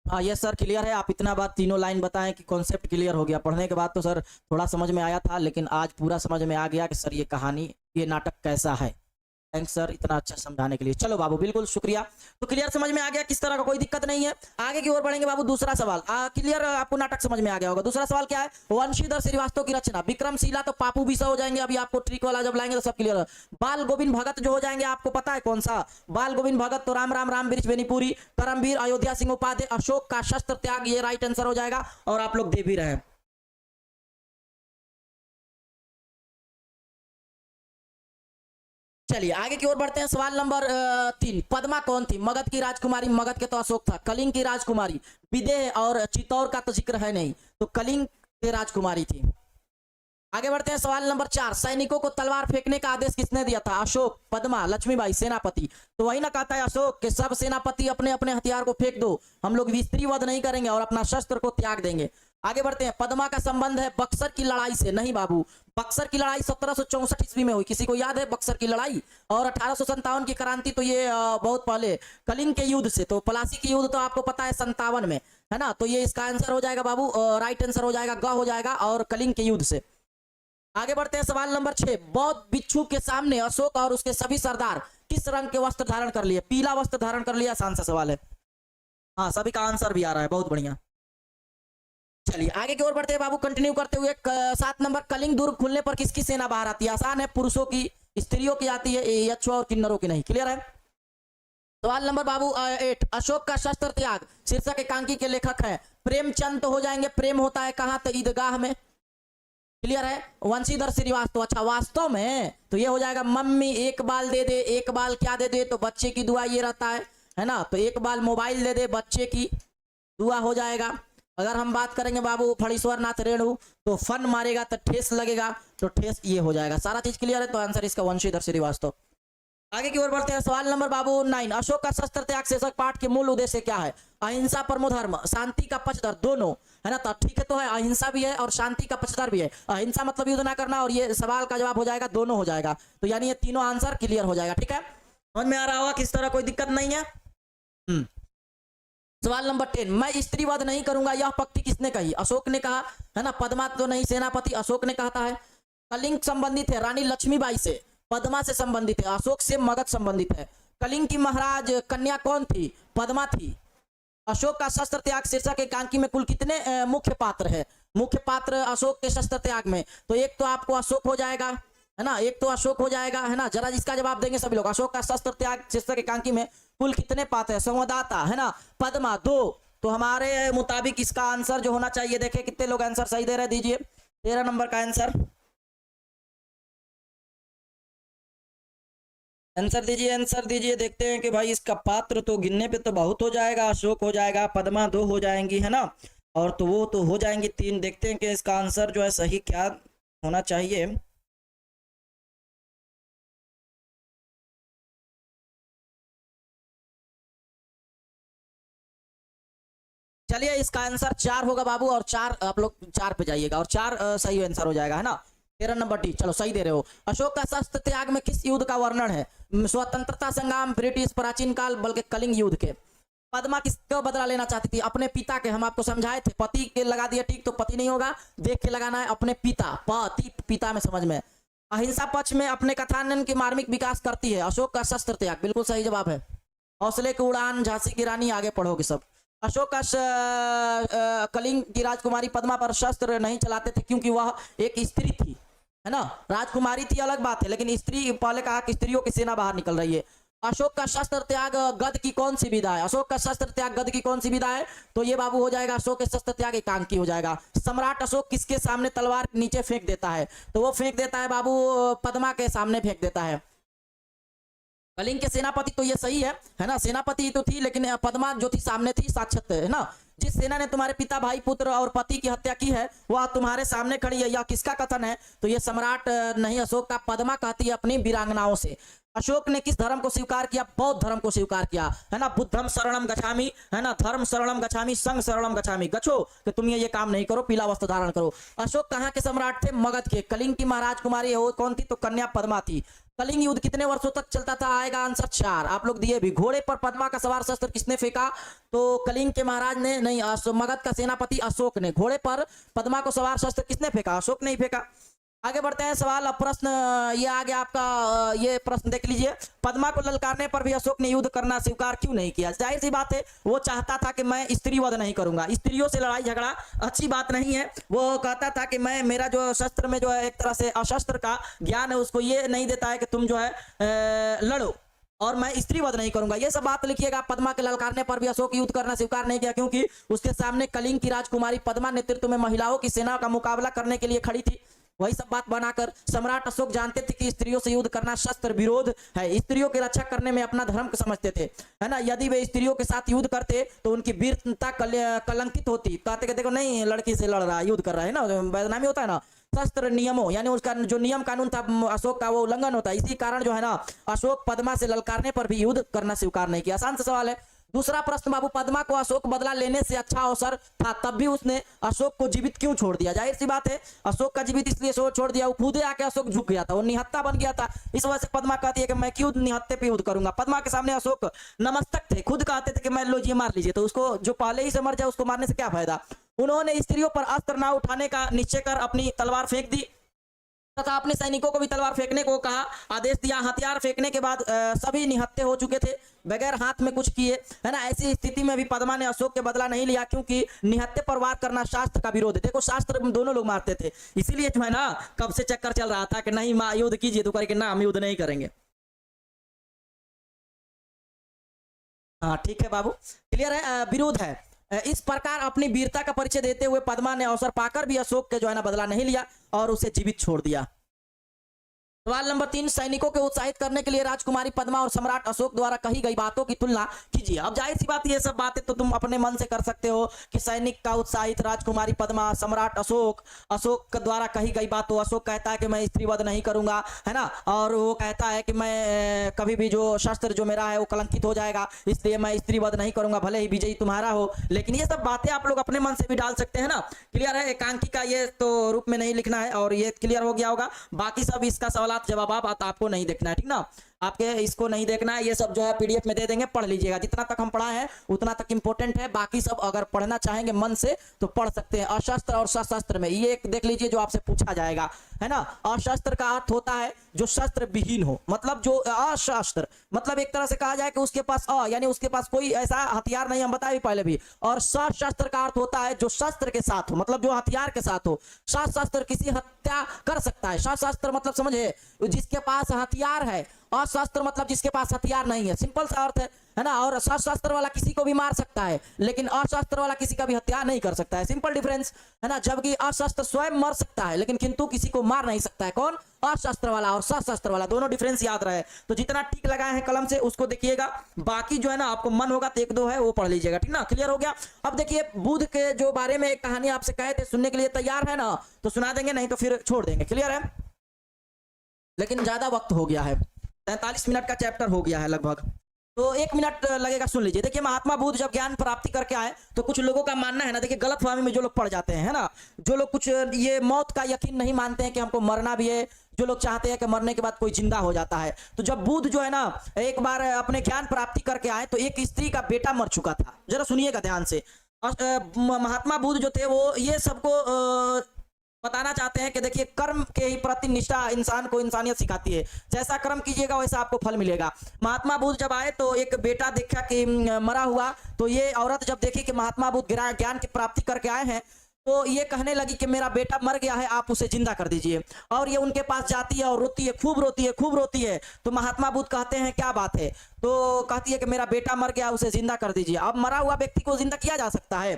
हाँ, ये सर क्लियर है। आप इतना बात तीनों लाइन बताएं कि कॉन्सेप्ट क्लियर हो गया। पढ़ने के बाद तो सर थोड़ा समझ में आया था, लेकिन आज पूरा समझ में आ गया कि सर ये कहानी, ये नाटक कैसा है। थैंक्स सर इतना अच्छा समझाने के लिए। चलो बाबू, बिल्कुल शुक्रिया। तो क्लियर समझ में आ गया, किस तरह का कोई दिक्कत नहीं है। आगे की ओर बढ़ेंगे बाबू। दूसरा सवाल क्लियर, आपको नाटक समझ में आ गया होगा। दूसरा सवाल क्या है? वंशीधर श्रीवास्तव की रचना। विक्रमशिला तो पापू बिसा हो जाएंगे, अभी आपको ट्रिक वाला जब लाएंगे तो सब क्लियर है। बाल गोविंद भगत जो हो जाएंगे, आपको पता है कौन सा बाल गोविंद भगत? तो राम राम राम वृक्ष बेनीपुरी, करमवीर अयोध्या सिंह उपाध्याय, अशोक का शस्त्र त्याग, ये राइट आंसर हो जाएगा। और आप लोग दे भी रहे हैं। चलिए आगे की ओर बढ़ते हैं। सवाल नंबर 3, पद्मा कौन थी? मगध की राजकुमारी, मगध के तो अशोक था। कलिंग की राजकुमारी, विदेह और चित्तौर का तो जिक्र है नहीं, तो कलिंग की राजकुमारी थी। आगे बढ़ते हैं। सवाल नंबर 4, सैनिकों को तलवार फेंकने का आदेश किसने दिया था? अशोक, पद्मा, लक्ष्मीबाई, सेनापति। तो वही ना कहता है अशोक के सब सेनापति अपने अपने हथियार को फेंक दो, हम लोग स्त्री वध नहीं करेंगे और अपना शस्त्र को त्याग देंगे। आगे बढ़ते हैं। पद्मा का संबंध है बक्सर की लड़ाई से? नहीं बाबू, बक्सर की लड़ाई 1764 ईस्वी में हुई। किसी को याद है बक्सर की लड़ाई? और 1857 की क्रांति तो ये बहुत पहले। कलिंग के युद्ध से, तो प्लासी के युद्ध तो आपको पता है 57 में, है ना। तो ये इसका आंसर हो जाएगा बाबू, राइट आंसर हो जाएगा, ग हो जाएगा, और कलिंग के युद्ध से। आगे बढ़ते हैं। सवाल नंबर 6, बौद्ध भिक्षु के सामने अशोक और उसके सभी सरदार किस रंग के वस्त्र धारण कर लिए? पीला वस्त्र धारण कर लिया। आसान सा सवाल है। हाँ, सभी का आंसर भी आ रहा है, बहुत बढ़िया। चलिए आगे की ओर बढ़ते हैं बाबू, कंटिन्यू करते हुए। 7 नंबर, कलिंग दुर्ग खुलने पर किसकी सेना बाहर आती है? आसान है, पुरुषों की, स्त्रियों की आती है, यक्षों और किन्नरों की नहीं। क्लियर है? सवाल नंबर बाबू 8, अशोक का शस्त्र त्याग शीर्षक एकांकी के लेखक हैं? प्रेमचंद तो हो जाएंगे। प्रेम होता है कहाँ? तो ईदगाह में। क्लियर है? वंशीधर श्रीवास्तव। अच्छा, वास्तव में तो ये हो जाएगा, मम्मी एक बाल दे दे, एक बाल क्या दे दे? तो बच्चे की दुआ, ये रहता है ना। तो एक बाल मोबाइल दे दे, बच्चे की दुआ हो जाएगा। अगर हम बात करेंगे बाबू फणीश्वर नाथ रेणु, तो फन मारेगा तो ठेस लगेगा, तो ठेस ये हो जाएगा। सारा चीज क्लियर है, तो आंसर इसका वंशीधर श्रीवास्तव। आगे की ओर बढ़ते हैं। सवाल नंबर बाबू 9, अशोक का शस्त्र त्याग शीर्षक पाठ के मूल उद्देश्य क्या है? अहिंसा परमो धर्म, शांति का पक्षधर, दोनों, है ना। तो ठीक है, तो है, अहिंसा भी है और शांति का पक्षधर भी है। अहिंसा मतलब युद्ध ना करना, और ये सवाल का जवाब हो जाएगा, दोनों हो जाएगा। तो यानी ये तीनों आंसर क्लियर हो जाएगा। ठीक है, समझ में आ रहा होगा, किस तरह कोई दिक्कत नहीं है। सवाल नंबर 10, मैं स्त्रीवाद नहीं करूंगा, यह पक्ति किसने कही? अशोक ने कहा, है ना। पद्मा तो नहीं, सेनापति अशोक ने कहता है। कलिंग संबंधित है रानी लक्ष्मीबाई से, पद्मा से संबंधित है, अशोक से मगध संबंधित है। कलिंग की महाराज कन्या कौन थी? पद्मा थी। अशोक का शस्त्र त्याग शीर्षक एकांकी में कुल कितने मुख्य पात्र है? मुख्य पात्र अशोक के शस्त्र त्याग में, तो एक तो आपको अशोक हो जाएगा, है ना, एक तो अशोक हो जाएगा, है ना। जरा जिसका जवाब देंगे सभी लोग। अशोक का शस्त्र त्याग शीर्षक एकांकी में कुल कितने पात्र है? संवाददाता, है ना, पद्मा 2। तो हमारे मुताबिक इसका आंसर जो होना चाहिए, देखें कितने लोग आंसर सही दे रहे हैं, दीजिए 13 नंबर का आंसर। आंसर दीजिए, आंसर दीजिए। देखते हैं कि भाई इसका पात्र तो गिनने पे तो बहुत हो जाएगा। अशोक हो जाएगा, पद्मा 2 हो जाएंगी, है ना, और तो वो तो हो जाएंगी 3। देखते हैं कि इसका आंसर जो है सही क्या होना चाहिए। चलिए इसका आंसर 4 होगा बाबू, और 4 आप लोग 4 पे जाइएगा, और 4 सही आंसर हो जाएगा, है ना। 13 नंबर डी, चलो सही दे रहे हो। अशोक का शस्त्र त्याग में किस युद्ध का वर्णन है? स्वतंत्रता संग्राम, ब्रिटिश, प्राचीन काल, बल्कि कलिंग युद्ध के। पद्मा किसका बदला लेना चाहती थी? अपने पिता के। हम आपको समझाए थे, पति के लगा दिया, ठीक, तो पति नहीं होगा, देख के लगाना है, अपने पिता, पति, पिता में समझ में। अहिंसा पक्ष में अपने कथानन की मार्मिक विकास करती है। अशोक का शस्त्र त्याग, बिल्कुल सही जवाब है। हौसले की उड़ान, झांसी की रानी, आगे पढ़ोगे सब। अशोक का कलिंग की राजकुमारी पद्मा पर शस्त्र नहीं चलाते थे क्योंकि वह एक स्त्री थी, है ना। राजकुमारी थी अलग बात है, लेकिन स्त्री, पहले कहा कि स्त्रियों की सेना बाहर निकल रही है। अशोक का शस्त्र त्याग गद की कौन सी विधा है? अशोक का शस्त्र त्याग गद की कौन सी विधा है? तो ये बाबू हो जाएगा, अशोक के शस्त्र त्याग एकांकी हो जाएगा। सम्राट अशोक किसके सामने तलवार नीचे फेंक देता है? तो वो फेंक देता है बाबू पद्मा के सामने फेंक देता है। कलिंग के सेनापति, तो ये सही है ना, सेनापति तो थी, लेकिन पद्मा जो थी सामने थी, साक्षात, है ना। जिस सेना ने तुम्हारे पिता, भाई, पुत्र और पति की हत्या की है वह तुम्हारे सामने खड़ी है। यह किसका कथन है? तो यह सम्राट नहीं अशोक का। पद्मा कहती है अपनी वीरांगनाओं से। अशोक ने किस धर्म को स्वीकार किया? बौद्ध धर्म को स्वीकार किया, है ना। बुद्धम शरणम गच्छामि, है ना, धर्म शरणम गच्छामि, संघ शरणम गच्छामि। गच्छो कि तुम ये काम नहीं करो, पीला वस्त्र धारण करो। अशोक कहाँ के सम्राट थे? मगध के। कलिंग की महाराजकुमारी वो कौन थी? तो कन्या पद्मा थी। कलिंग युद्ध कितने वर्षों तक चलता था? आएगा आंसर 4। आप लोग दिए भी। घोड़े पर पद्मा का सवार शस्त्र किसने फेंका? तो कलिंग के महाराज ने नहीं, मगध का सेनापति अशोक ने। घोड़े पर पद्मा को सवार शस्त्र किसने फेंका? अशोक ने ही फेंका। आगे बढ़ते हैं सवाल। अब प्रश्न ये आ गया आपका, ये प्रश्न देख लीजिए। पद्मा को ललकारने पर भी अशोक ने युद्ध करना स्वीकार क्यों नहीं किया? जाहिर सी बात है, वो चाहता था कि मैं स्त्री वध नहीं करूंगा। स्त्रियों से लड़ाई झगड़ा अच्छी बात नहीं है। वो कहता था कि मेरा जो शस्त्र में जो है एक तरह से अशस्त्र का ज्ञान है, उसको ये नहीं देता है कि तुम जो है लड़ो, और मैं स्त्री वध नहीं करूंगा। ये सब बात लिखिएगा। पद्मा के ललकारने पर भी अशोक युद्ध करना स्वीकार नहीं किया, क्योंकि उसके सामने कलिंग की राजकुमारी पद्मा नेतृत्व में महिलाओं की सेना का मुकाबला करने के लिए खड़ी थी। वही सब बात बनाकर सम्राट अशोक जानते थे कि स्त्रियों से युद्ध करना शस्त्र विरोध है। स्त्रियों की रक्षा करने में अपना धर्म समझते थे, है ना। यदि वे स्त्रियों के साथ युद्ध करते तो उनकी वीरता कलंकित होती। कहते कि देखो नहीं, लड़की से लड़ रहा है, युद्ध कर रहा है ना, बदनामी होता है ना। शस्त्र नियमों यानी उसका जो नियम कानून था अशोक का, वो उल्लंघन होता है। इसी कारण जो है ना, अशोक पद्मा से ललकारने पर भी युद्ध करना स्वीकार नहीं किया। आसान सा सवाल है। दूसरा प्रश्न बाबू, पद्मा को अशोक बदला लेने से अच्छा अवसर था, तब भी उसने अशोक को जीवित क्यों छोड़ दिया? जाहिर सी बात है, अशोक का जीवित इसलिए छोड़ दिया, वो खुदे आके अशोक झुक गया था, वो निहत्था बन गया था। इस वजह से पद्मा कहती है कि मैं क्यों निहत्थे पे युद्ध करूंगा। पद्मा के सामने अशोक नमस्तक थे, खुद कहते थे कि मैं लो जी मार लीजिए। तो उसको जो पहले ही से मर जाए उसको मारने से क्या फायदा। उन्होंने स्त्रियों पर अस्त्र न उठाने का निश्चय कर अपनी तलवार फेंक दी तथा अपने सैनिकों को भी तलवार फेंकने को कहा, आदेश दिया। हथियार फेंकने के बाद सभी निहत्थे हो चुके थे, बगैर हाथ में कुछ किए, है ना। ऐसी स्थिति में भी पद्मा ने अशोक के बदला नहीं लिया, क्योंकि निहत्थे पर वार करना शास्त्र का विरोध है। देखो, शास्त्र में दोनों लोग मारते थे, इसीलिए जो है ना कब से चक्कर चल रहा था कि नहीं युद्ध कीजिए, तो करके ना हम युद्ध नहीं करेंगे। हाँ ठीक है बाबू, क्लियर है, विरोध है। इस प्रकार अपनी वीरता का परिचय देते हुए पद्मा ने अवसर पाकर भी अशोक के जो है ना बदला नहीं लिया और उसे जीवित छोड़ दिया। सवाल नंबर 3, सैनिकों को उत्साहित करने के लिए राजकुमारी पद्मा और सम्राट अशोक द्वारा कही गई बातों की तुलना कीजिए। अब जाहिर सी बात, ये सब बातें तो तुम अपने मन से कर सकते हो कि सैनिक का उत्साहित, राजकुमारी पद्मा, सम्राट अशोक, अशोक द्वारा कही गई बातों। अशोक कहता है कि मैं स्त्री वध नहीं करूंगा, है ना, और वो कहता है कि मैं कभी भी जो शस्त्र जो मेरा है वो कलंकित हो जाएगा, इसलिए मैं स्त्री वध नहीं करूंगा, भले ही विजयी तुम्हारा हो। लेकिन ये सब बातें आप लोग अपने मन से भी डाल सकते हैं ना। क्लियर है, एकांकी का ये तो रूप में नहीं लिखना है, और ये क्लियर हो गया होगा। बाकी सब इसका सवाल जवाब आपको नहीं देखना है, ठीक ना। आपके इसको नहीं देखना है, ये सब जो है पीडीएफ में दे देंगे, पढ़ लीजिएगा। जितना तक हम पढ़ा है उतना तक इंपॉर्टेंट है, बाकी सब अगर पढ़ना चाहेंगे मन से तो पढ़ सकते हैं। अशस्त्र और सशस्त्र में ये एक देख लीजिए जो आपसे पूछा जाएगा, है ना। अशस्त्र का अर्थ होता है जो शस्त्र विहीन हो, मतलब जो अशस्त्र, मतलब एक तरह से कहा जाए कि उसके पास यानी उसके पास कोई ऐसा हथियार नहीं, हम बताए भी पहले भी। और सशस्त्र का अर्थ होता है जो शस्त्र के साथ हो, मतलब जो हथियार के साथ हो। सशस्त्र किसी हत्या कर सकता है, सशस्त्र मतलब समझे जिसके पास हथियार है, अशस्त्र मतलब जिसके पास हथियार नहीं है, सिंपल सा अर्थ है ना। और सशस्त्र वाला किसी को भी मार सकता है, लेकिन अशस्त्र वाला किसी का भी हत्या नहीं कर सकता है, सिंपल डिफरेंस है ना। जबकि अशस्त्र स्वयं मर सकता है, लेकिन किंतु किसी को मार नहीं सकता है। कौन? अशस्त्र वाला और सशस्त्र वाला, दोनों डिफरेंस याद रहे। तो जितना ठीक लगाए हैं कलम से उसको देखिएगा, बाकी जो है ना आपको मन होगा तो 1-2 है वो पढ़ लीजिएगा, ठीक ना। क्लियर हो गया। अब देखिए, बुध के जो बारे में एक कहानी आपसे कहे थे, सुनने के लिए तैयार है ना? तो सुना देंगे, नहीं तो फिर छोड़ देंगे। क्लियर है, लेकिन ज्यादा वक्त हो गया है, 43 मिनट का चैप्टर हो गया है लगभग, तो 1 मिनट लगेगा, सुन लीजिए। देखिए, महात्मा बुद्ध जब ज्ञान प्राप्ति करके आए तो कुछ लोगों का मानना है ना, देखिए गलतफहमी में जो लोग पड़ जाते हैं, है ना, जो लोग कुछ ये मौत का यकीन नहीं मानते हैं कि हमको मरना भी है, जो लोग चाहते हैं कि मरने के बाद कोई जिंदा हो जाता है। तो जब बुद्ध जो है ना एक बार अपने ज्ञान प्राप्ति करके आए तो एक स्त्री का बेटा मर चुका था। जरा सुनिएगा ध्यान से। महात्मा बुद्ध जो थे वो ये सबको बताना चाहते हैं कि देखिए, कर्म के ही प्रति निष्ठा इंसान को इंसानियत सिखाती है, जैसा कर्म कीजिएगा वैसा आपको फल मिलेगा। महात्मा बुद्ध जब आए तो एक बेटा देखा कि मरा हुआ, तो ये औरत जब देखी कि महात्मा बुद्ध ज्ञान की प्राप्ति करके आए हैं तो ये कहने लगी कि मेरा बेटा मर गया है, आप उसे जिंदा कर दीजिए। और ये उनके पास जाती है और रोती है, खूब रोती है, खूब रोती है। तो महात्मा बुद्ध कहते हैं क्या बात है? तो कहती है कि मेरा बेटा मर गया, उसे जिंदा कर दीजिए। अब मरा हुआ व्यक्ति को जिंदा किया जा सकता है?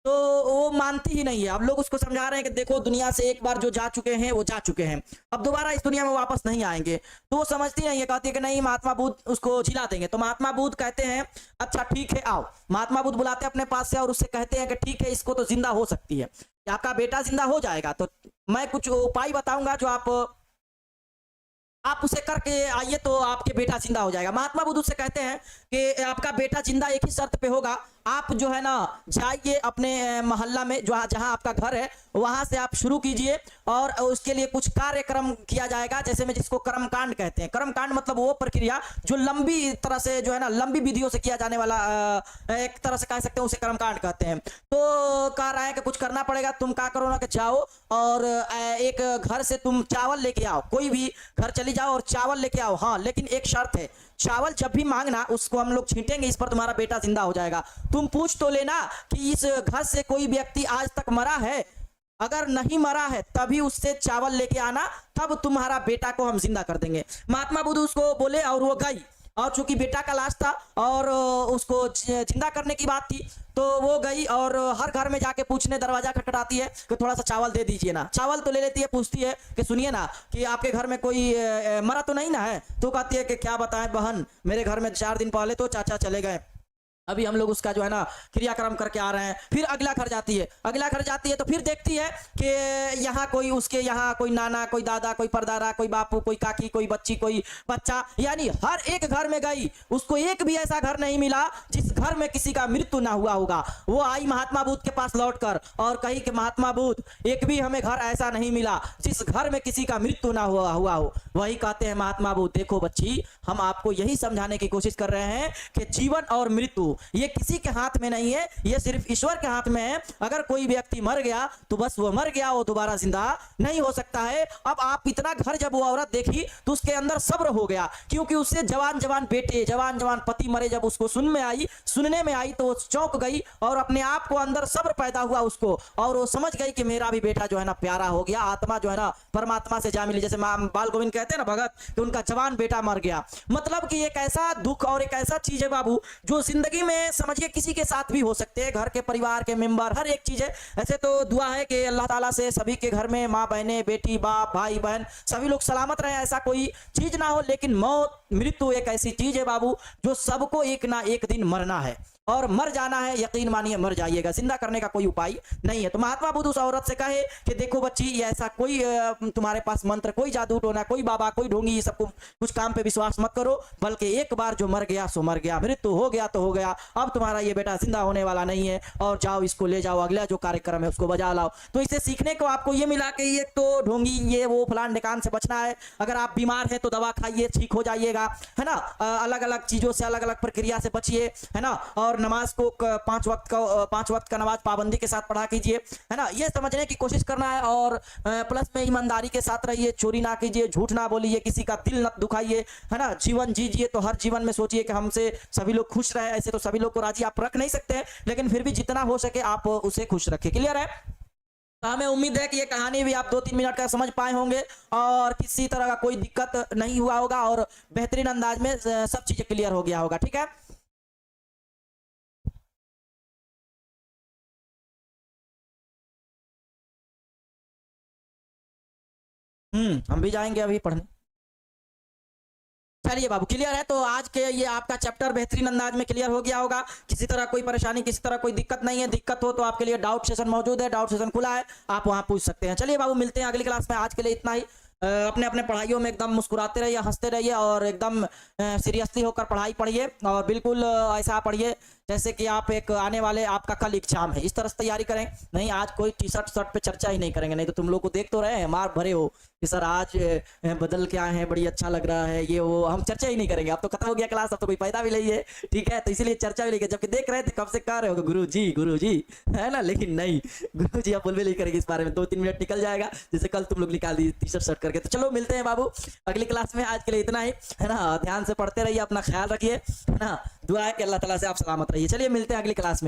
तो वो मानती ही नहीं है। अब लोग उसको समझा रहे हैं कि देखो दुनिया से एक बार जो जा चुके हैं वो जा चुके हैं, अब दोबारा इस दुनिया में वापस नहीं आएंगे। तो वो समझती नहीं है, कहती है कि नहीं महात्मा बुद्ध उसको जिला देंगे। तो महात्मा बुद्ध कहते हैं अच्छा ठीक है आओ। महात्मा बुद्ध बुलाते हैं अपने पास से और उससे कहते हैं कि ठीक है इसको तो जिंदा हो सकती है, कि आपका बेटा जिंदा हो जाएगा, तो मैं कुछ उपाय बताऊंगा जो आप उसे करके आइए तो आपके बेटा जिंदा हो जाएगा। महात्मा बुद्ध उससे कहते हैं कि आपका बेटा जिंदा एक ही शर्त पे होगा, आप जो है ना जाइए अपने मोहल्ला में जो जहां आपका घर है वहां से आप शुरू कीजिए और उसके लिए कुछ कार्यक्रम किया जाएगा, जैसे में जिसको कर्मकांड कहते हैं। कर्मकांड मतलब वो प्रक्रिया जो लंबी तरह से जो है ना लंबी विधियों से किया जाने वाला, एक तरह से कह सकते हैं उसे कर्मकांड कहते हैं। तो कह रहा है कि कुछ करना पड़ेगा, तुम क्या करो ना कि जाओ और एक घर से तुम चावल लेके आओ, कोई भी घर चली जाओ और चावल लेके आओ। हाँ लेकिन एक शर्त है, चावल जब भी मांगना उसको हम लोग छींटेंगे, इस पर तुम्हारा बेटा जिंदा हो जाएगा। तुम पूछ तो लेना कि इस घर से कोई व्यक्ति आज तक मरा है, अगर नहीं मरा है तभी उससे चावल लेके आना, तब तुम्हारा बेटा को हम जिंदा कर देंगे। महात्मा बुद्ध उसको बोले और वो गई, और चूंकि बेटा का लाश था और उसको जिंदा करने की बात थी तो वो गई और हर घर में जाके पूछने, दरवाजा खटखटाती है कि थोड़ा सा चावल दे दीजिए ना। चावल तो ले लेती है, पूछती है कि सुनिए ना कि आपके घर में कोई मरा तो नहीं ना है। तो कहती है कि क्या बताएं बहन, मेरे घर में 4 दिन पहले तो चाचा चले गए, अभी हम लोग उसका जो है ना क्रियाक्रम करके आ रहे हैं। फिर अगला घर जाती है, अगला घर जाती है तो फिर देखती है कि यहाँ कोई उसके यहाँ कोई नाना, कोई दादा, कोई परदादा, कोई बापू, कोई काकी, कोई बच्ची, कोई बच्चा, यानी हर एक घर में गई, उसको एक भी ऐसा घर नहीं मिला जिस घर में किसी का मृत्यु ना हुआ होगा। वो आई महात्मा बुद्ध के पास लौटकर और कही कि महात्मा बुद्ध एक भी हमें घर ऐसा नहीं मिला जिस घर में किसी का मृत्यु ना हुआ हो। वही कहते हैं महात्मा बुद्ध, देखो बच्ची हम आपको यही समझाने की कोशिश कर रहे हैं कि जीवन और मृत्यु ये किसी के हाथ में नहीं है, ये सिर्फ ईश्वर के हाथ में है। अगर कोई व्यक्ति मर गया तो बस वो मर गया, वो दोबारा जिंदा नहीं हो सकता है। अब आप इतना घर जब वो औरत देखी तो उसके अंदर सब्र हो गया, क्योंकि उससे जवान जवान बेटे, जवान जवान पति मरे जब उसको सुनने में आई तो वो चौंक गई और अपने आप को अंदर सब्र पैदा हुआ उसको, और वो समझ गई कि मेरा भी बेटा जो है ना प्यारा हो गया, आत्मा जो है ना परमात्मा से जा मिली। जैसे बाल गोविंद कहते हैं ना भगत कि उनका जवान बेटा मर गया। मतलब कि एक ऐसा दुख और एक ऐसा चीज है बाबू जो जिंदगी में समझिए किसी के साथ भी हो सकते हैं, घर के परिवार के मेंबर हर एक चीज है। ऐसे तो दुआ है कि अल्लाह ताला से सभी के घर में माँ बहने, बेटी बाप भाई बहन सभी लोग सलामत रहे, ऐसा कोई चीज ना हो। लेकिन मौत मृत्यु एक ऐसी चीज है बाबू जो सबको एक ना एक दिन मरना है, और मर जाना है, यकीन मानिए मर जाइएगा, जिंदा करने का कोई उपाय नहीं है। तो महात्मा बुद्ध उस औरत से कहे कि देखो बच्ची ये ऐसा कोई तुम्हारे पास मंत्र, कोई जादू टोना, कोई बाबा, कोई ढोंगी, ये सब कुछ काम पे विश्वास मत करो, बल्कि एक बार जो मर गया सो मर गया, मृत्यु हो गया तो हो गया, अब तुम्हारा ये बेटा जिंदा होने वाला नहीं है, और जाओ इसको ले जाओ, अगला जो कार्यक्रम है उसको बजा लाओ। तो इसे सीखने को आपको ये मिला कि एक तो ढोंगी ये वो फलान ढिकान से बचना है, अगर आप बीमार है तो दवा खाइए ठीक हो जाइएगा, है ना, अलग अलग चीजों से अलग अलग प्रक्रिया से बचिए, है ना, और नमाज को 5 वक्त का नमाज पाबंदी के साथ पढ़ा कीजिए, है ना, ये समझने की कोशिश करना है। और प्लस में ईमानदारी के साथ रहिए, चोरी ना कीजिए, झूठ ना बोलिए, किसी का दिल न दुखाइए, है ना, जीवन जीजिए तो हर जीवन में सोचिए कि हमसे सभी लोग खुश रहे। ऐसे तो सभी लोग को राजी आप रख नहीं सकते, लेकिन फिर भी जितना हो सके आप उसे खुश रखें। क्लियर है? तो हमें उम्मीद है कि ये कहानी भी आप 2-3 मिनट का समझ पाए होंगे और किसी तरह का कोई दिक्कत नहीं हुआ होगा और बेहतरीन अंदाज में सब चीजें क्लियर हो गया होगा। ठीक है, हम भी जाएंगे अभी पढ़ने। चलिए बाबू क्लियर है? तो आज के ये आपका चैप्टर बेहतरीन अंदाज में क्लियर हो गया होगा। किसी तरह कोई परेशानी, किसी तरह कोई दिक्कत नहीं है। दिक्कत हो तो आपके लिए डाउट सेशन मौजूद है, डाउट सेशन खुला है, आप वहां पूछ सकते हैं। चलिए बाबू मिलते हैं अगली क्लास में, आज के लिए इतना ही। अपने अपने पढ़ाइयों में एकदम मुस्कुराते रहिए, हंसते रहिए और एकदम सीरियसली होकर पढ़ाई पढ़िए, और बिल्कुल ऐसा पढ़िए जैसे कि आप एक आने वाले आपका कल एग्जाम है, इस तरह से तैयारी करें। नहीं आज कोई टी शर्ट पे चर्चा ही नहीं करेंगे, नहीं तो तुम लोग को देख तो रहे हैं मार भरे हो कि सर आज बदल के आए हैं, बड़ी अच्छा लग रहा है, ये वो, हम चर्चा ही नहीं करेंगे। अब तो खत्म हो गया क्लास, अब तो कोई फायदा भी नहीं है। ठीक है, तो इसीलिए चर्चा भी नहीं करें, जबकि देख रहे थे कब से कह रहे हो गुरु जी है ना, लेकिन नहीं गुरु जी आप बोलवे नहीं करेंगे इस बारे में, 2-3 मिनट निकल जाएगा, जैसे कल तुम लोग निकाल दी टी शर्ट करके। तो चलो मिलते हैं बाबू अगली क्लास में, आज के लिए इतना ही, है ना। ध्यान से पढ़ते रहिए, अपना ख्याल रखिए, है ना, दुआ है कि अल्लाह ताला से आप सलामत रहिए। चलिए मिलते हैं अगली क्लास में।